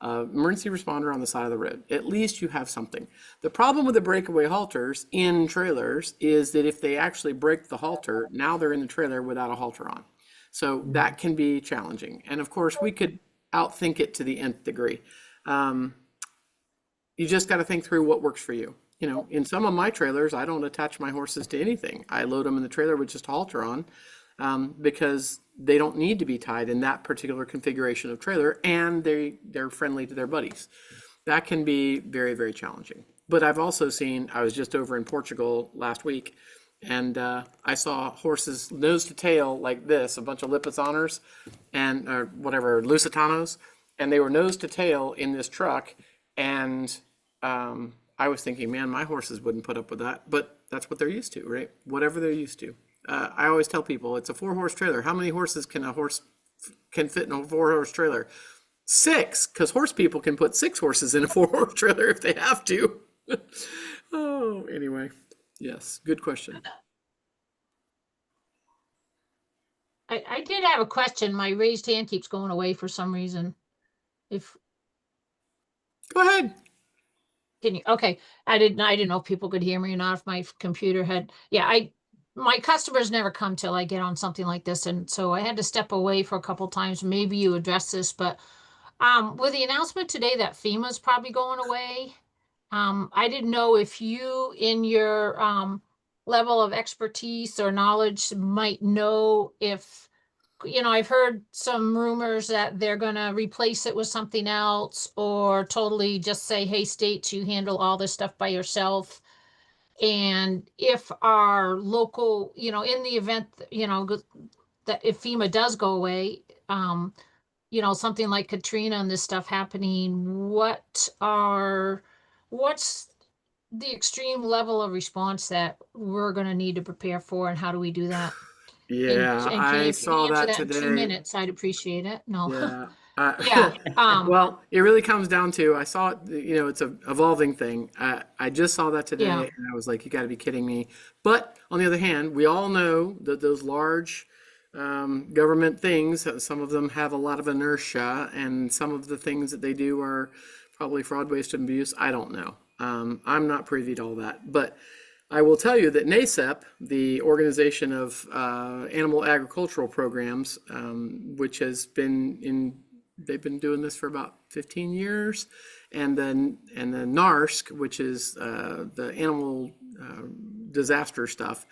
an emergency responder on the side of the road. At least you have something. The problem with the breakaway halters in trailers is that if they actually break the halter, now they're in the trailer without a halter on. So that can be challenging. And of course, we could outthink it to the nth degree. You just got to think through what works for you. You know, in some of my trailers, I don't attach my horses to anything. I load them in the trailer with just a halter on because they don't need to be tied in that particular configuration of trailer, and they're friendly to their buddies. That can be very, very challenging. But I've also seen, I was just over in Portugal last week, and I saw horses nose to tail like this, a bunch of Lipizzaner's and or whatever, Lusitanos, and they were nose to tail in this truck, and I was thinking, man, my horses wouldn't put up with that, but that's what they're used to, right? Whatever they're used to. I always tell people it's a 4-horse trailer. How many horses can fit in a 4-horse trailer? 6, because horse people can put 6 horses in a 4-horse trailer if they have to. Oh, anyway, yes, good question. I did have a question. My raised hand keeps going away for some reason. Go ahead. Can you, okay, I didn't know if people could hear me or not, if my computer had, my customers never come till I get on something like this, and so I had to step away for a couple times. Maybe you addressed this, but with the announcement today that FEMA's probably going away, I didn't know if you, in your level of expertise or knowledge, might know if, I've heard some rumors that they're gonna replace it with something else, or totally just say, hey, states, you handle all this stuff by yourself. And if our local, in the event, that if FEMA does go away, something like Katrina and this stuff happening, what's the extreme level of response that we're gonna need to prepare for, and how do we do that? Yeah, And I can saw you answer that that in 2 today. minutes? I'd appreciate it. No. Yeah. Yeah. Well, it really comes down to, I saw it, it's a evolving thing. I just saw that today, Yeah. and I was like, you got to be kidding me. But on the other hand, we all know that those large government things, some of them have a lot of inertia, and some of the things that they do are probably fraud, waste, and abuse. I don't know. I'm not privy to all that. But I will tell you that NASEP, the Organization of Animal Agricultural Programs, which has been they've been doing this for about 15 years, and then NARSC, which is the animal disaster stuff,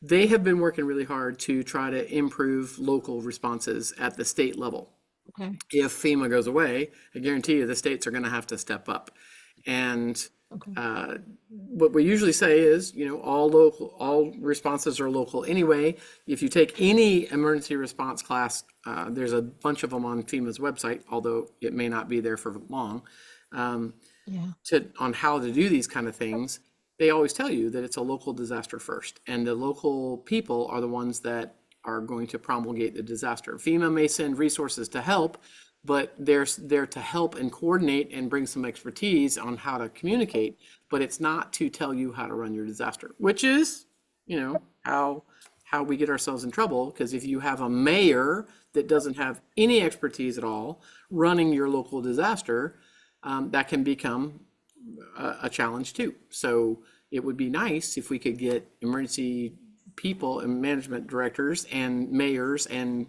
they have been working really hard to try to improve local responses at the state level. Okay. If FEMA goes away, I guarantee you the states are going to have to step up. And Okay. what we usually say is, all responses are local anyway. If you take any emergency response class, there's a bunch of them on FEMA's website, although it may not be there for long, on how to do these kind of things. They always tell you that it's a local disaster first, and the local people are the ones that are going to promulgate the disaster. FEMA may send resources to help, but they're there to help and coordinate and bring some expertise on how to communicate, but it's not to tell you how to run your disaster, which is, how how we get ourselves in trouble, because if you have a mayor that doesn't have any expertise at all running your local disaster, that can become a challenge too. So it would be nice if we could get emergency people and management directors and mayors and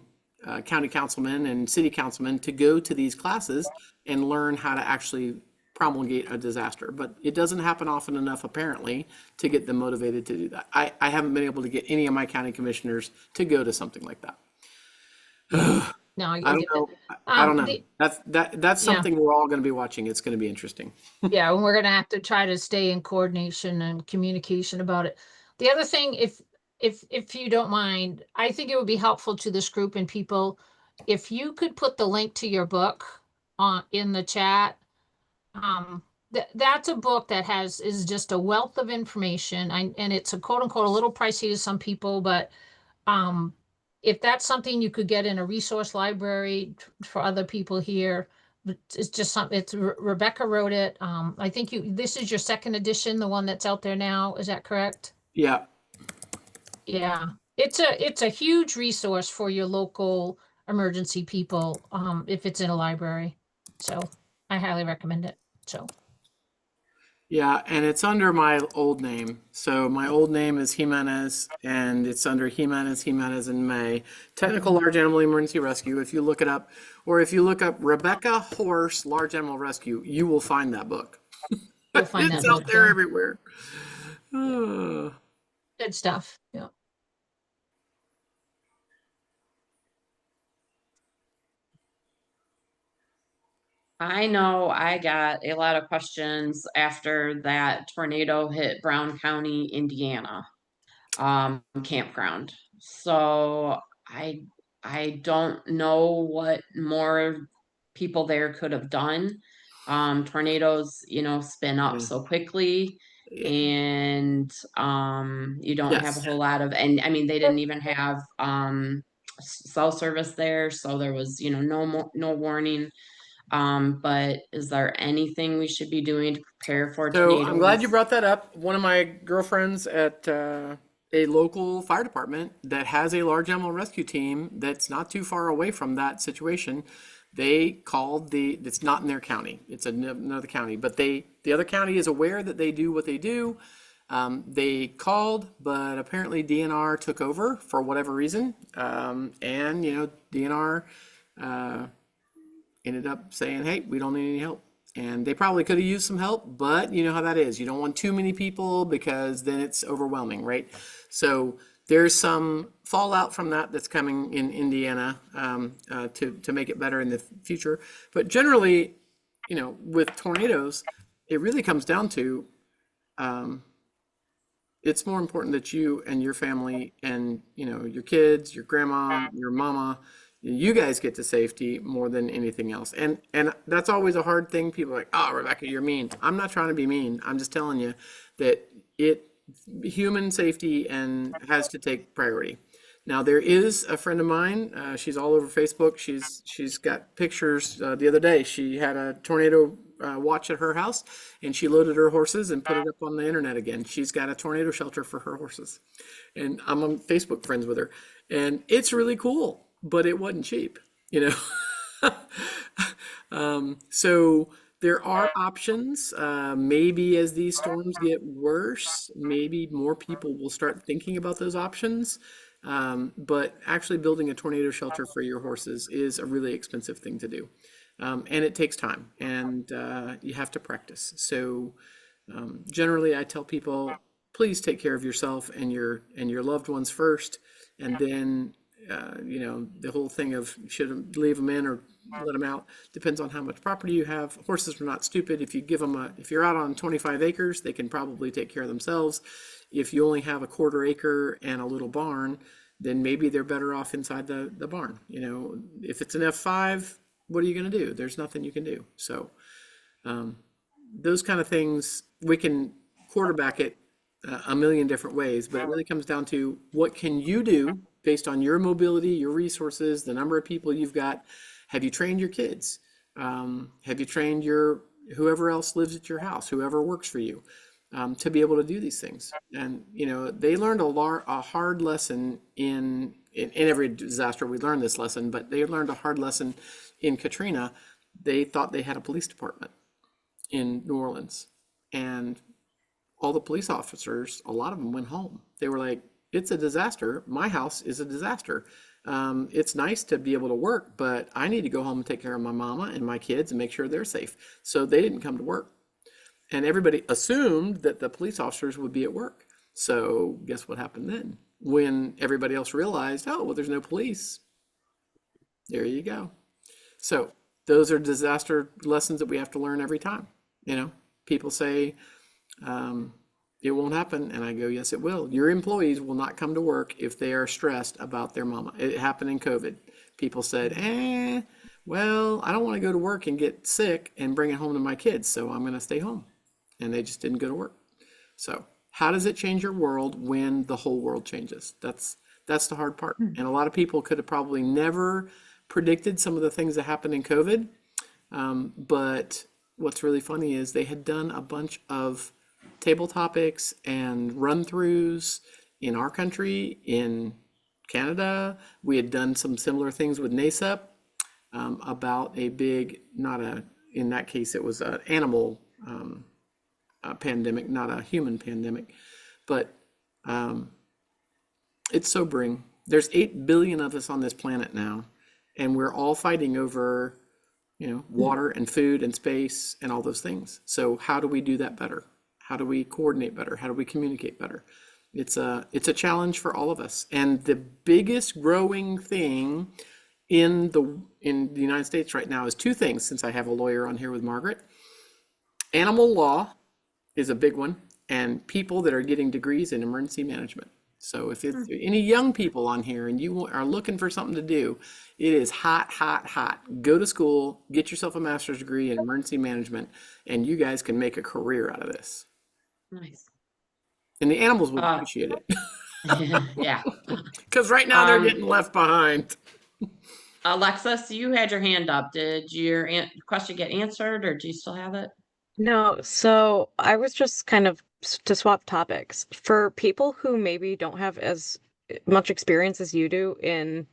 county councilmen and city councilmen to go to these classes and learn how to actually promulgate a disaster. But it doesn't happen often enough, apparently, to get them motivated to do that. I haven't been able to get any of my county commissioners to go to something like that. No, I I don't get it. know. I don't know. The, That's yeah. something we're all going to be watching. It's going to be interesting. Yeah, and we're gonna have to try to stay in coordination and communication about it. The other thing, if you don't mind, I think it would be helpful to this group and people if you could put the link to your book on in the chat. That's a book that is just a wealth of information. And it's a quote unquote a little pricey to some people, but if that's something you could get in a resource library for other people here, it's just something. It's Rebecca wrote it. I think this is your second edition, the one that's out there now. Is that correct? Yeah. Yeah, it's a huge resource for your local emergency people. If it's in a library, so I highly recommend it. So. Yeah, and it's under my old name. So my old name is Jimenez, and it's under Jimenez and May. Technical Large Animal Emergency Rescue. If you look it up, or if you look up Rebecca Horse Large Animal Rescue, you will find that book. You'll find It's that out book, there yeah. everywhere. Good stuff. Yeah. I know I got a lot of questions after that tornado hit Brown County, Indiana, campground. So I don't know what more people there could have done. Tornadoes, spin up Yeah. so quickly, Yeah. and you don't have a Yes. whole lot of, and I mean they didn't even have cell service there, so there was no warning. But is there anything we should be doing to prepare for So I'm glad you tornadoes? brought that up. One of my girlfriends at a local fire department that has a large animal rescue team that's not too far away from that situation. They called it's not in their county, it's another county, but the other county is aware that they do what they do. They called, but apparently DNR took over for whatever reason. And DNR ended up saying, hey, we don't need any help. And they probably could have used some help, but you know how that is. You don't want too many people because then it's overwhelming, right? So there's some fallout from that that's coming in Indiana to make it better in the future. But generally, with tornadoes, it really comes down to it's more important that you and your family and your kids, your grandma, your mama, you guys get to safety more than anything else. And that's always a hard thing. People are like, oh, Rebecca, you're mean. I'm not trying to be mean. I'm just telling you that human safety and has to take priority. Now there is a friend of mine. She's all over Facebook. She's got pictures. The other day she had a tornado watch at her house, and she loaded her horses and put it up on the internet again. She's got a tornado shelter for her horses, and I'm on Facebook friends with her, and it's really cool. But it wasn't cheap, So there are options. Maybe as these storms get worse, maybe more people will start thinking about those options. But actually building a tornado shelter for your horses is a really expensive thing to do. And it takes time, and you have to practice. So generally I tell people, please take care of yourself and your loved ones first, and then the whole thing of should leave them in or let them out depends on how much property you have. Horses are not stupid. If you give them if you're out on 25 acres, they can probably take care of themselves. If you only have a quarter acre and a little barn, then maybe they're better off inside the barn. If it's an F5, what are you going to do? There's nothing you can do. So those kind of things, we can quarterback it a million different ways, but it really comes down to what can you do based on your mobility, your resources, the number of people you've got. Have you trained your kids? Have you trained whoever else lives at your house, whoever works for you? to be able to do these things. And, you know, they learned a hard lesson in every disaster. We learned this lesson, but they learned a hard lesson in Katrina. They thought they had a police department in New Orleans, and all the police officers, a lot of them went home. They were like, it's a disaster. My house is a disaster. It's nice to be able to work, but I need to go home and take care of my mama and my kids and make sure they're safe. So they didn't come to work. And everybody assumed that the police officers would be at work. So guess what happened then? When everybody else realized, oh, well, there's no police. There you go. So those are disaster lessons that we have to learn every time. You know, people say, it won't happen. And I go, yes, it will. Your employees will not come to work if they are stressed about their mama. It happened in COVID. People said, well, I don't want to go to work and get sick and bring it home to my kids, so I'm going to stay home. And they just didn't go to work. So how does it change your world when the whole world changes? That's the hard part. And a lot of people could have probably never predicted some of the things that happened in COVID. But what's really funny is they had done a bunch of table topics and run-throughs in our country, in Canada. We had done some similar things with NASEP about a big, in that case, it was an animal pandemic, not a human pandemic. But it's sobering. There's 8 billion of us on this planet now, and we're all fighting over, you know, water and food and space and all those things. So how do we do that better? How do we coordinate better? How do we communicate better? It's a challenge for all of us. And the biggest growing thing in the United States right now is two things, since I have a lawyer on here with Margaret. Animal law is a big one, and people that are getting degrees in emergency management. So if it's any young people on here and you are looking for something to do, it is hot, hot, hot. Go to school, get yourself a master's degree in emergency management, and you guys can make a career out of this. Nice. And the animals will appreciate it. Yeah. Because right now they're getting left behind. Alexis, you had your hand up. Did your question get answered, or do you still have it? No, so I was just kind of to swap topics. For people who maybe don't have as much experience as you do in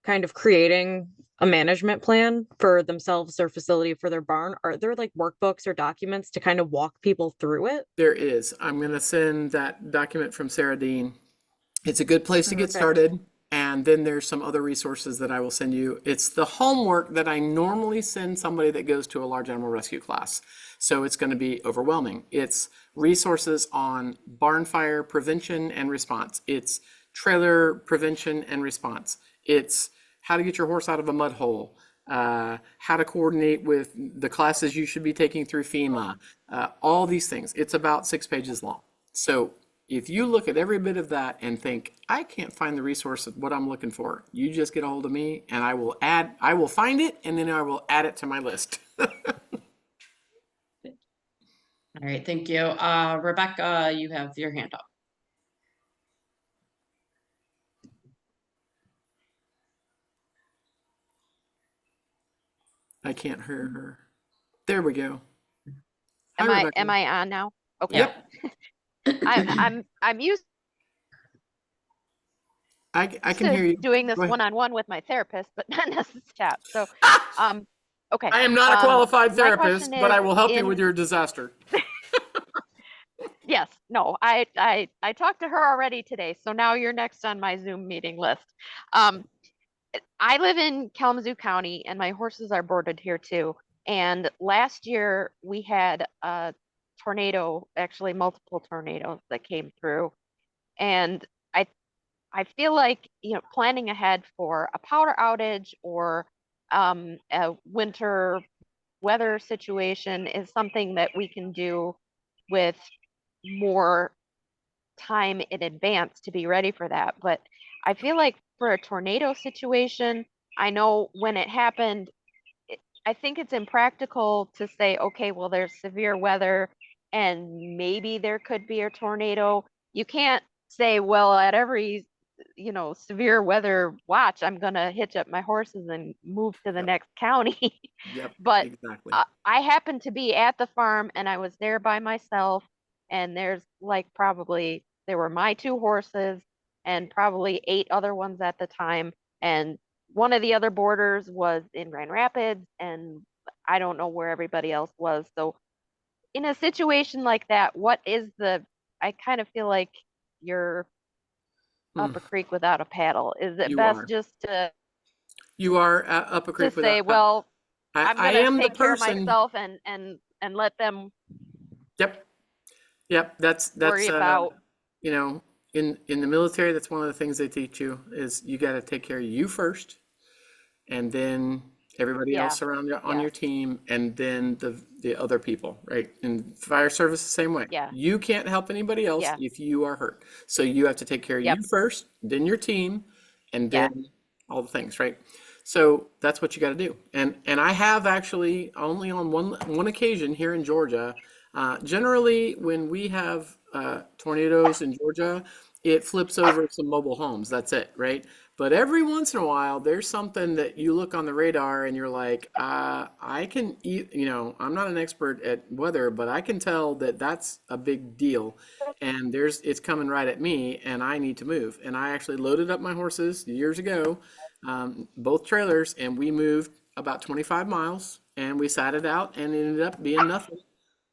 kind of creating a management plan for themselves, their facility, for their barn, are there like workbooks or documents to kind of walk people through it? There is. I'm going to send that document from Sarah Dean. It's a good place to get started. And then there's some other resources that I will send you. It's the homework that I normally send somebody that goes to a large animal rescue class. So it's going to be overwhelming. It's resources on barn fire prevention and response. It's trailer prevention and response. It's how to get your horse out of a mud hole, how to coordinate with the classes you should be taking through FEMA, all these things. It's about 6 pages long. So if you look at every bit of that and think, I can't find the resource of what I'm looking for, you just get a hold of me and I will find it, and then I will add it to my list. All right, thank you. Rebecca, you have your hand up. I can't hear her. There we go. Am Hi, I Rebecca. am I on now? Okay. Yep. I'm used I can to hear you. doing this Go ahead. one-on-one with my therapist, but not necessarily chat. So okay. I am not a qualified my therapist, question but I is will help you with your disaster. Yes, no, I talked to her already today, so now you're next on my Zoom meeting list. I live in Kalamazoo County, and my horses are boarded here too. And last year we had a tornado, actually multiple tornadoes that came through, and I feel like, you know, planning ahead for a power outage or a winter weather situation is something that we can do with more time in advance to be ready for that. But I feel like for a tornado situation, I know when it happened, I think it's impractical to say, okay, well, there's severe weather and maybe there could be a tornado. You can't say, well, at every severe weather watch, I'm gonna hitch up my horses and move to the Yep. next county. Yep. But Exactly. I happened to be at the farm and I was there by myself, and there's like probably there were my two horses and probably 8 other ones at the time, and one of the other boarders was in Grand Rapids, and I don't know where everybody else was. So in a situation like that, I kind of feel like you're Mm, up a creek without a paddle. Is it you best are. just You are up a to creek without say, a paddle. well, I'm I gonna am the take care of person. myself and let them Yep. Yep. worry about. you know, in the military, that's one of the things they teach you is you got to take care of you first, and then everybody Yeah, else around you on yeah, your team, and then the other people, right? In fire service, the same way. yeah, You can't help anybody else yeah, if you are hurt. So you have to take care of yep, you first, then your team, and yeah. then all the things, right? So that's what you got to do. And I have actually only on one occasion here in Georgia. Generally, when we have tornadoes in Georgia, it flips over some mobile homes. That's it, right? But every once in a while, there's something that you look on the radar and you're like, I can, I'm not an expert at weather, but I can tell that that's a big deal. And it's coming right at me and I need to move. And I actually loaded up my horses years ago, both trailers, and we moved about 25 miles and we sat it out and it ended up being nothing.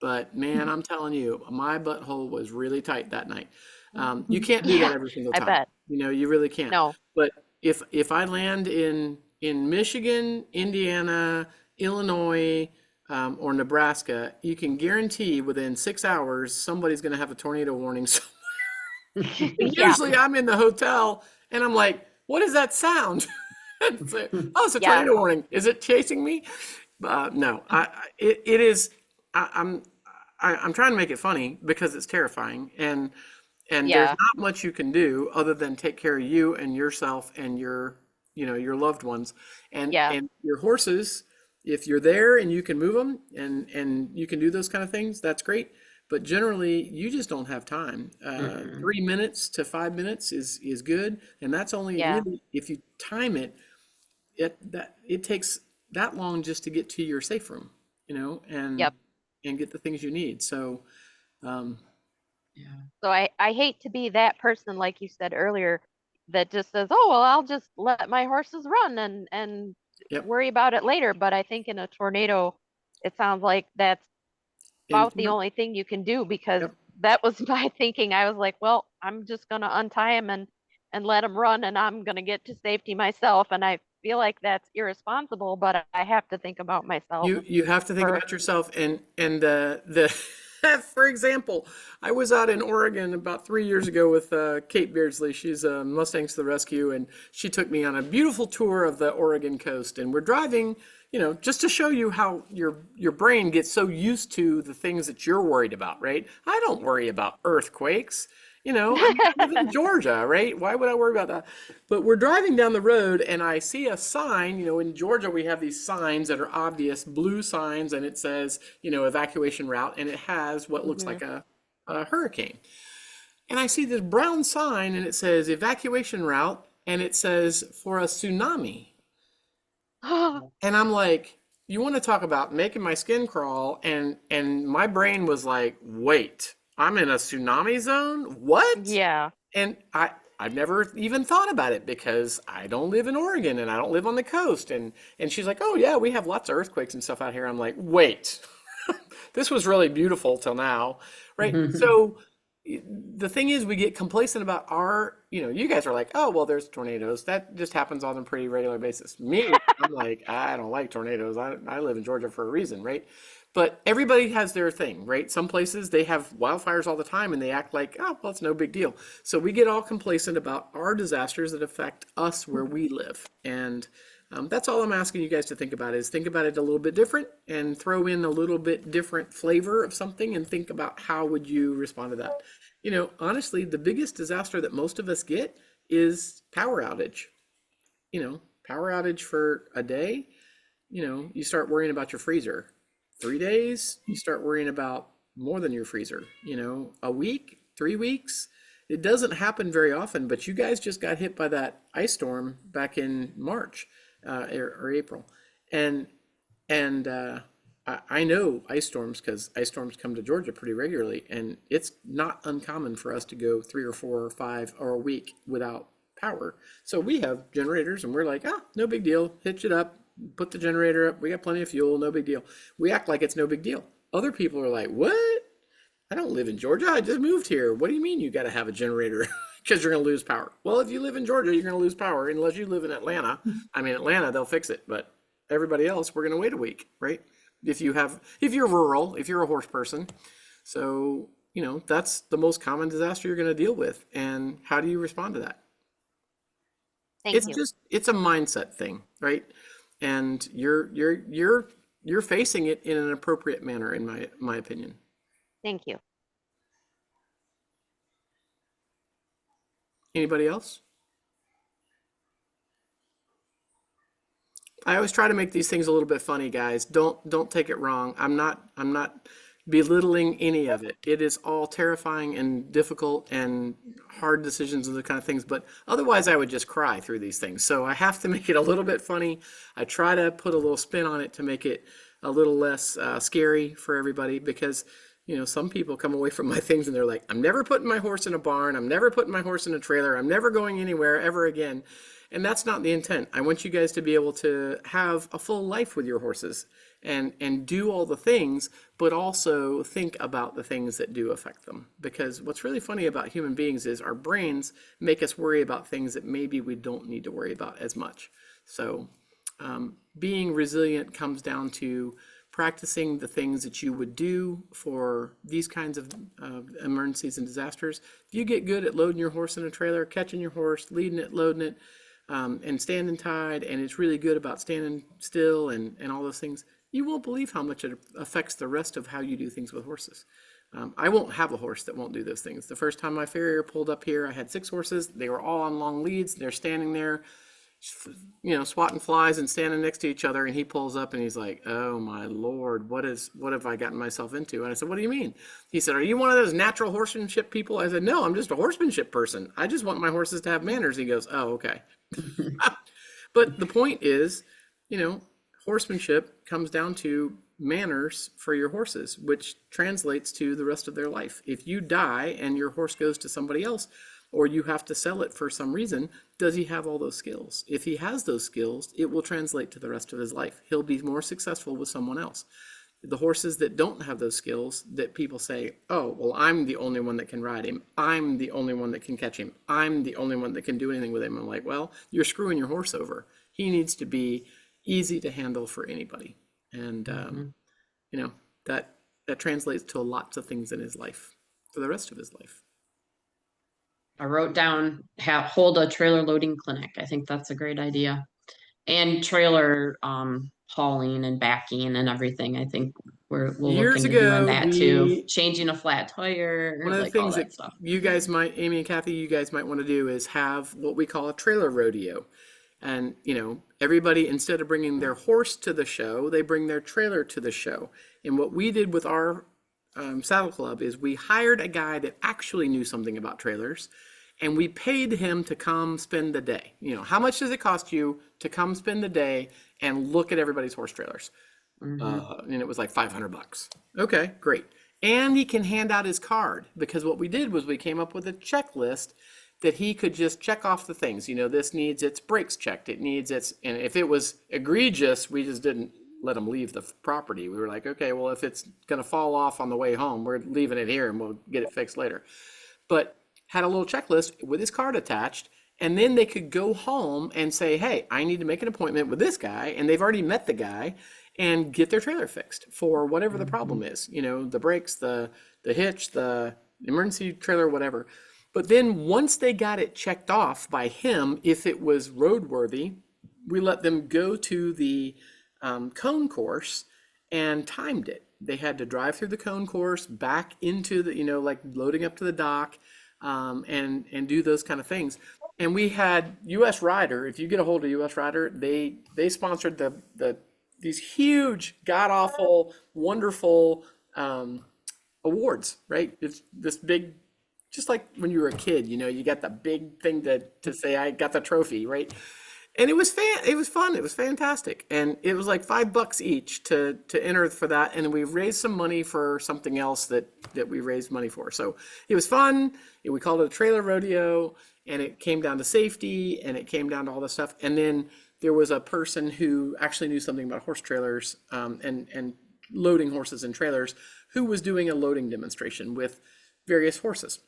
But man, I'm telling you, my butthole was really tight that night. You can't do that Yeah, every single I time. bet. You really can't. No. But if I land in Michigan, Indiana, Illinois, or Nebraska, you can guarantee within 6 hours somebody's going to have a tornado warning. And Yeah, usually I'm in the hotel and I'm like, what is that sound? It's like, oh, it's a yeah, tornado warning. Is it chasing me? No, it is. I'm I'm trying to make it funny because it's terrifying, and there's yeah, not much you can do other than take care of you and yourself and your loved ones yeah, and your horses. If you're there and you can move them and you can do those kind of things, that's great. But generally, you just don't have time. 3 minutes to 5 minutes is good, and that's only yeah, really if you time it. It takes that long just to get to your safe room, yep. and get the things you need. So, um, So I hate to be that person, like you said earlier, that just says, "Oh, well, I'll just let my horses run and yep. worry about it later." But I think in a tornado, it sounds like that's And about the only thing you can do, because yep. that was my thinking. I was like, well, I'm just gonna untie him and let him run, and I'm gonna get to safety myself. And I feel like that's irresponsible, but I have to think about myself You have to think for. about yourself and the for example, I was out in Oregon about 3 years ago with Kate Beardsley. She's Mustangs to the Rescue, and she took me on a beautiful tour of the Oregon coast. And we're driving, just to show you how your brain gets so used to the things that you're worried about, right? I don't worry about earthquakes. I live in Georgia, right? Why would I worry about that? But we're driving down the road and I see a sign. In Georgia, we have these signs that are obvious blue signs and it says, evacuation route, and it has what looks Mhm. like a hurricane. And I see this brown sign and it says evacuation route and it says for a tsunami. And I'm like, you want to talk about making my skin crawl? And my brain was like, wait, I'm in a tsunami zone? What? Yeah. And I've never even thought about it because I don't live in Oregon and I don't live on the coast. And she's like, oh yeah, we have lots of earthquakes and stuff out here. I'm like, wait, this was really beautiful till now, right? So the thing is, we get complacent about you guys are like, oh, well, there's tornadoes. That just happens on a pretty regular basis. Me, I'm like, I don't like tornadoes. I live in Georgia for a reason, right? But everybody has their thing, right? Some places they have wildfires all the time and they act like, oh, well, it's no big deal. So we get all complacent about our disasters that affect us where we live. And that's all I'm asking you guys to think about is think about it a little bit different and throw in a little bit different flavor of something and think about how would you respond to that. Honestly, the biggest disaster that most of us get is power outage. Power outage for a day, you start worrying about your freezer. 3 days, you start worrying about more than your freezer. A week, 3 weeks, It doesn't happen very often, but you guys just got hit by that ice storm back in March, or April. And I know ice storms because ice storms come to Georgia pretty regularly, and it's not uncommon for us to go 3 or 4 or 5 or a week without power. So we have generators, and we're like, no big deal. Hitch it up, put the generator up. We got plenty of fuel, no big deal. We act like it's no big deal. Other people are like, what? I don't live in Georgia. I just moved here. What do you mean you got to have a generator because you're going to lose power? Well, if you live in Georgia, you're going to lose power unless you live in Atlanta. I mean, Atlanta, they'll fix it, but everybody else, we're going to wait a week, right? If you're rural, if you're a horse person. So, that's the most common disaster you're going to deal with. And how do you respond to that? Thank you. It's a mindset thing, right? And you're facing it in an appropriate manner, in my opinion. Thank you. Anybody else? I always try to make these things a little bit funny, guys. Don't take it wrong. I'm not belittling any of it. It is all terrifying and difficult and hard decisions and the kind of things, but otherwise I would just cry through these things. So I have to make it a little bit funny. I try to put a little spin on it to make it a little less scary for everybody, because some people come away from my things and they're like, I'm never putting my horse in a barn. I'm never putting my horse in a trailer. I'm never going anywhere ever again. And that's not the intent. I want you guys to be able to have a full life with your horses and do all the things, but also think about the things that do affect them. Because what's really funny about human beings is our brains make us worry about things that maybe we don't need to worry about as much. So being resilient comes down to practicing the things that you would do for these kinds of emergencies and disasters. If you get good at loading your horse in a trailer, catching your horse, leading it, loading it, and standing tied, and it's really good about standing still and all those things, you won't believe how much it affects the rest of how you do things with horses. I won't have a horse that won't do those things. The first time my farrier pulled up here, I had 6 horses. They were all on long leads. They're standing there, swatting flies and standing next to each other, and he pulls up and he's like, oh my Lord, what have I gotten myself into? And I said, what do you mean? He said, are you one of those natural horsemanship people? I said, no, I'm just a horsemanship person. I just want my horses to have manners. He goes, oh, okay. But the point is, horsemanship comes down to manners for your horses, which translates to the rest of their life. If you die and your horse goes to somebody else, or you have to sell it for some reason, does he have all those skills? If he has those skills, it will translate to the rest of his life. He'll be more successful with someone else. The horses that don't have those skills, that people say, oh, well, I'm the only one that can ride him. I'm the only one that can catch him. I'm the only one that can do anything with him. I'm like, well, you're screwing your horse over. He needs to be easy to handle for anybody. And, that translates to lots of things in his life, for the rest of his life. I wrote down hold a trailer loading clinic. I think that's a great idea. And trailer hauling and backing and everything. I think we'll look into doing that too. Changing a flat tire, one of the like things all that that stuff. you guys might, Amy and Kathy, you guys might want to do is have what we call a trailer rodeo. And, everybody, instead of bringing their horse to the show, they bring their trailer to the show. And what we did with our saddle club is we hired a guy that actually knew something about trailers, and we paid him to come spend the day. How much does it cost you to come spend the day and look at everybody's horse trailers? And it was like $500. Okay, great. And he can hand out his card, because what we did was we came up with a checklist that he could just check off the things. This needs its brakes checked. It needs its, and if it was egregious, we just didn't let him leave the property. We were like, okay, well, if it's going to fall off on the way home, we're leaving it here and we'll get it fixed later. But had a little checklist with his card attached, and then they could go home and say, hey, I need to make an appointment with this guy, and they've already met the guy, and get their trailer fixed for whatever the problem is, the brakes, the hitch, the emergency trailer, whatever. But then once they got it checked off by him, if it was roadworthy, we let them go to the cone course and timed it. They had to drive through the cone course, back into the, like loading up to the dock, and do those kind of things. And we had US Rider. If you get a hold of US Rider, they sponsored these huge, god-awful, wonderful awards, right? It's this big just like when you were a kid, you know, you got the big thing to say, I got the trophy, right? And it was fun. It was fantastic. And it was like $5 each to enter for that. And we raised some money for something else that we raised money for. So it was fun. We called it a trailer rodeo, and it came down to safety, and it came down to all this stuff. And then there was a person who actually knew something about horse trailers, and loading horses and trailers, who was doing a loading demonstration with various horses.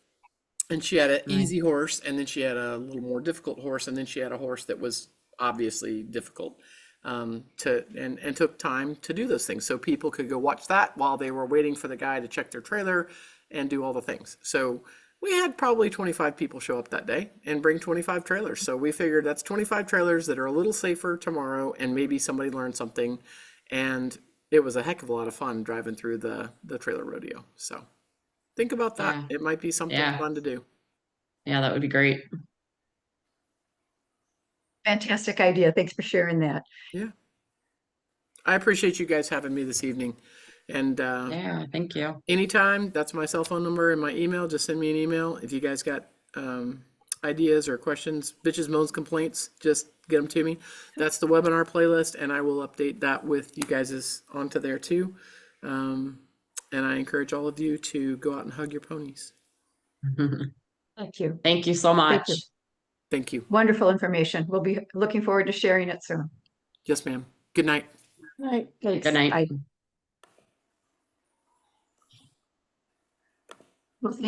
And she had an easy horse, and then she had a little more difficult horse, and then she had a horse that was obviously difficult, and took time to do those things so people could go watch that while they were waiting for the guy to check their trailer and do all the things. So we had probably 25 people show up that day and bring 25 trailers. So we figured that's 25 trailers that are a little safer tomorrow, and maybe somebody learned something. And it was a heck of a lot of fun driving through the trailer rodeo. So think about that. Yeah. It might be something Yeah. fun to do. Yeah, that would be great. Fantastic idea. Thanks for sharing that. Yeah. I appreciate you guys having me this evening. And Yeah, thank you. anytime, that's my cell phone number and my email. Just send me an email. If you guys got ideas or questions, bitches, moans, complaints, just get them to me. That's the webinar playlist, and I will update that with you guys onto there too. And I encourage all of you to go out and hug your ponies. Thank you. Thank you so much. Thank you. Thank you. Wonderful information. We'll be looking forward to sharing it soon. Yes, ma'am. Good night. Right. Good night. Well, thank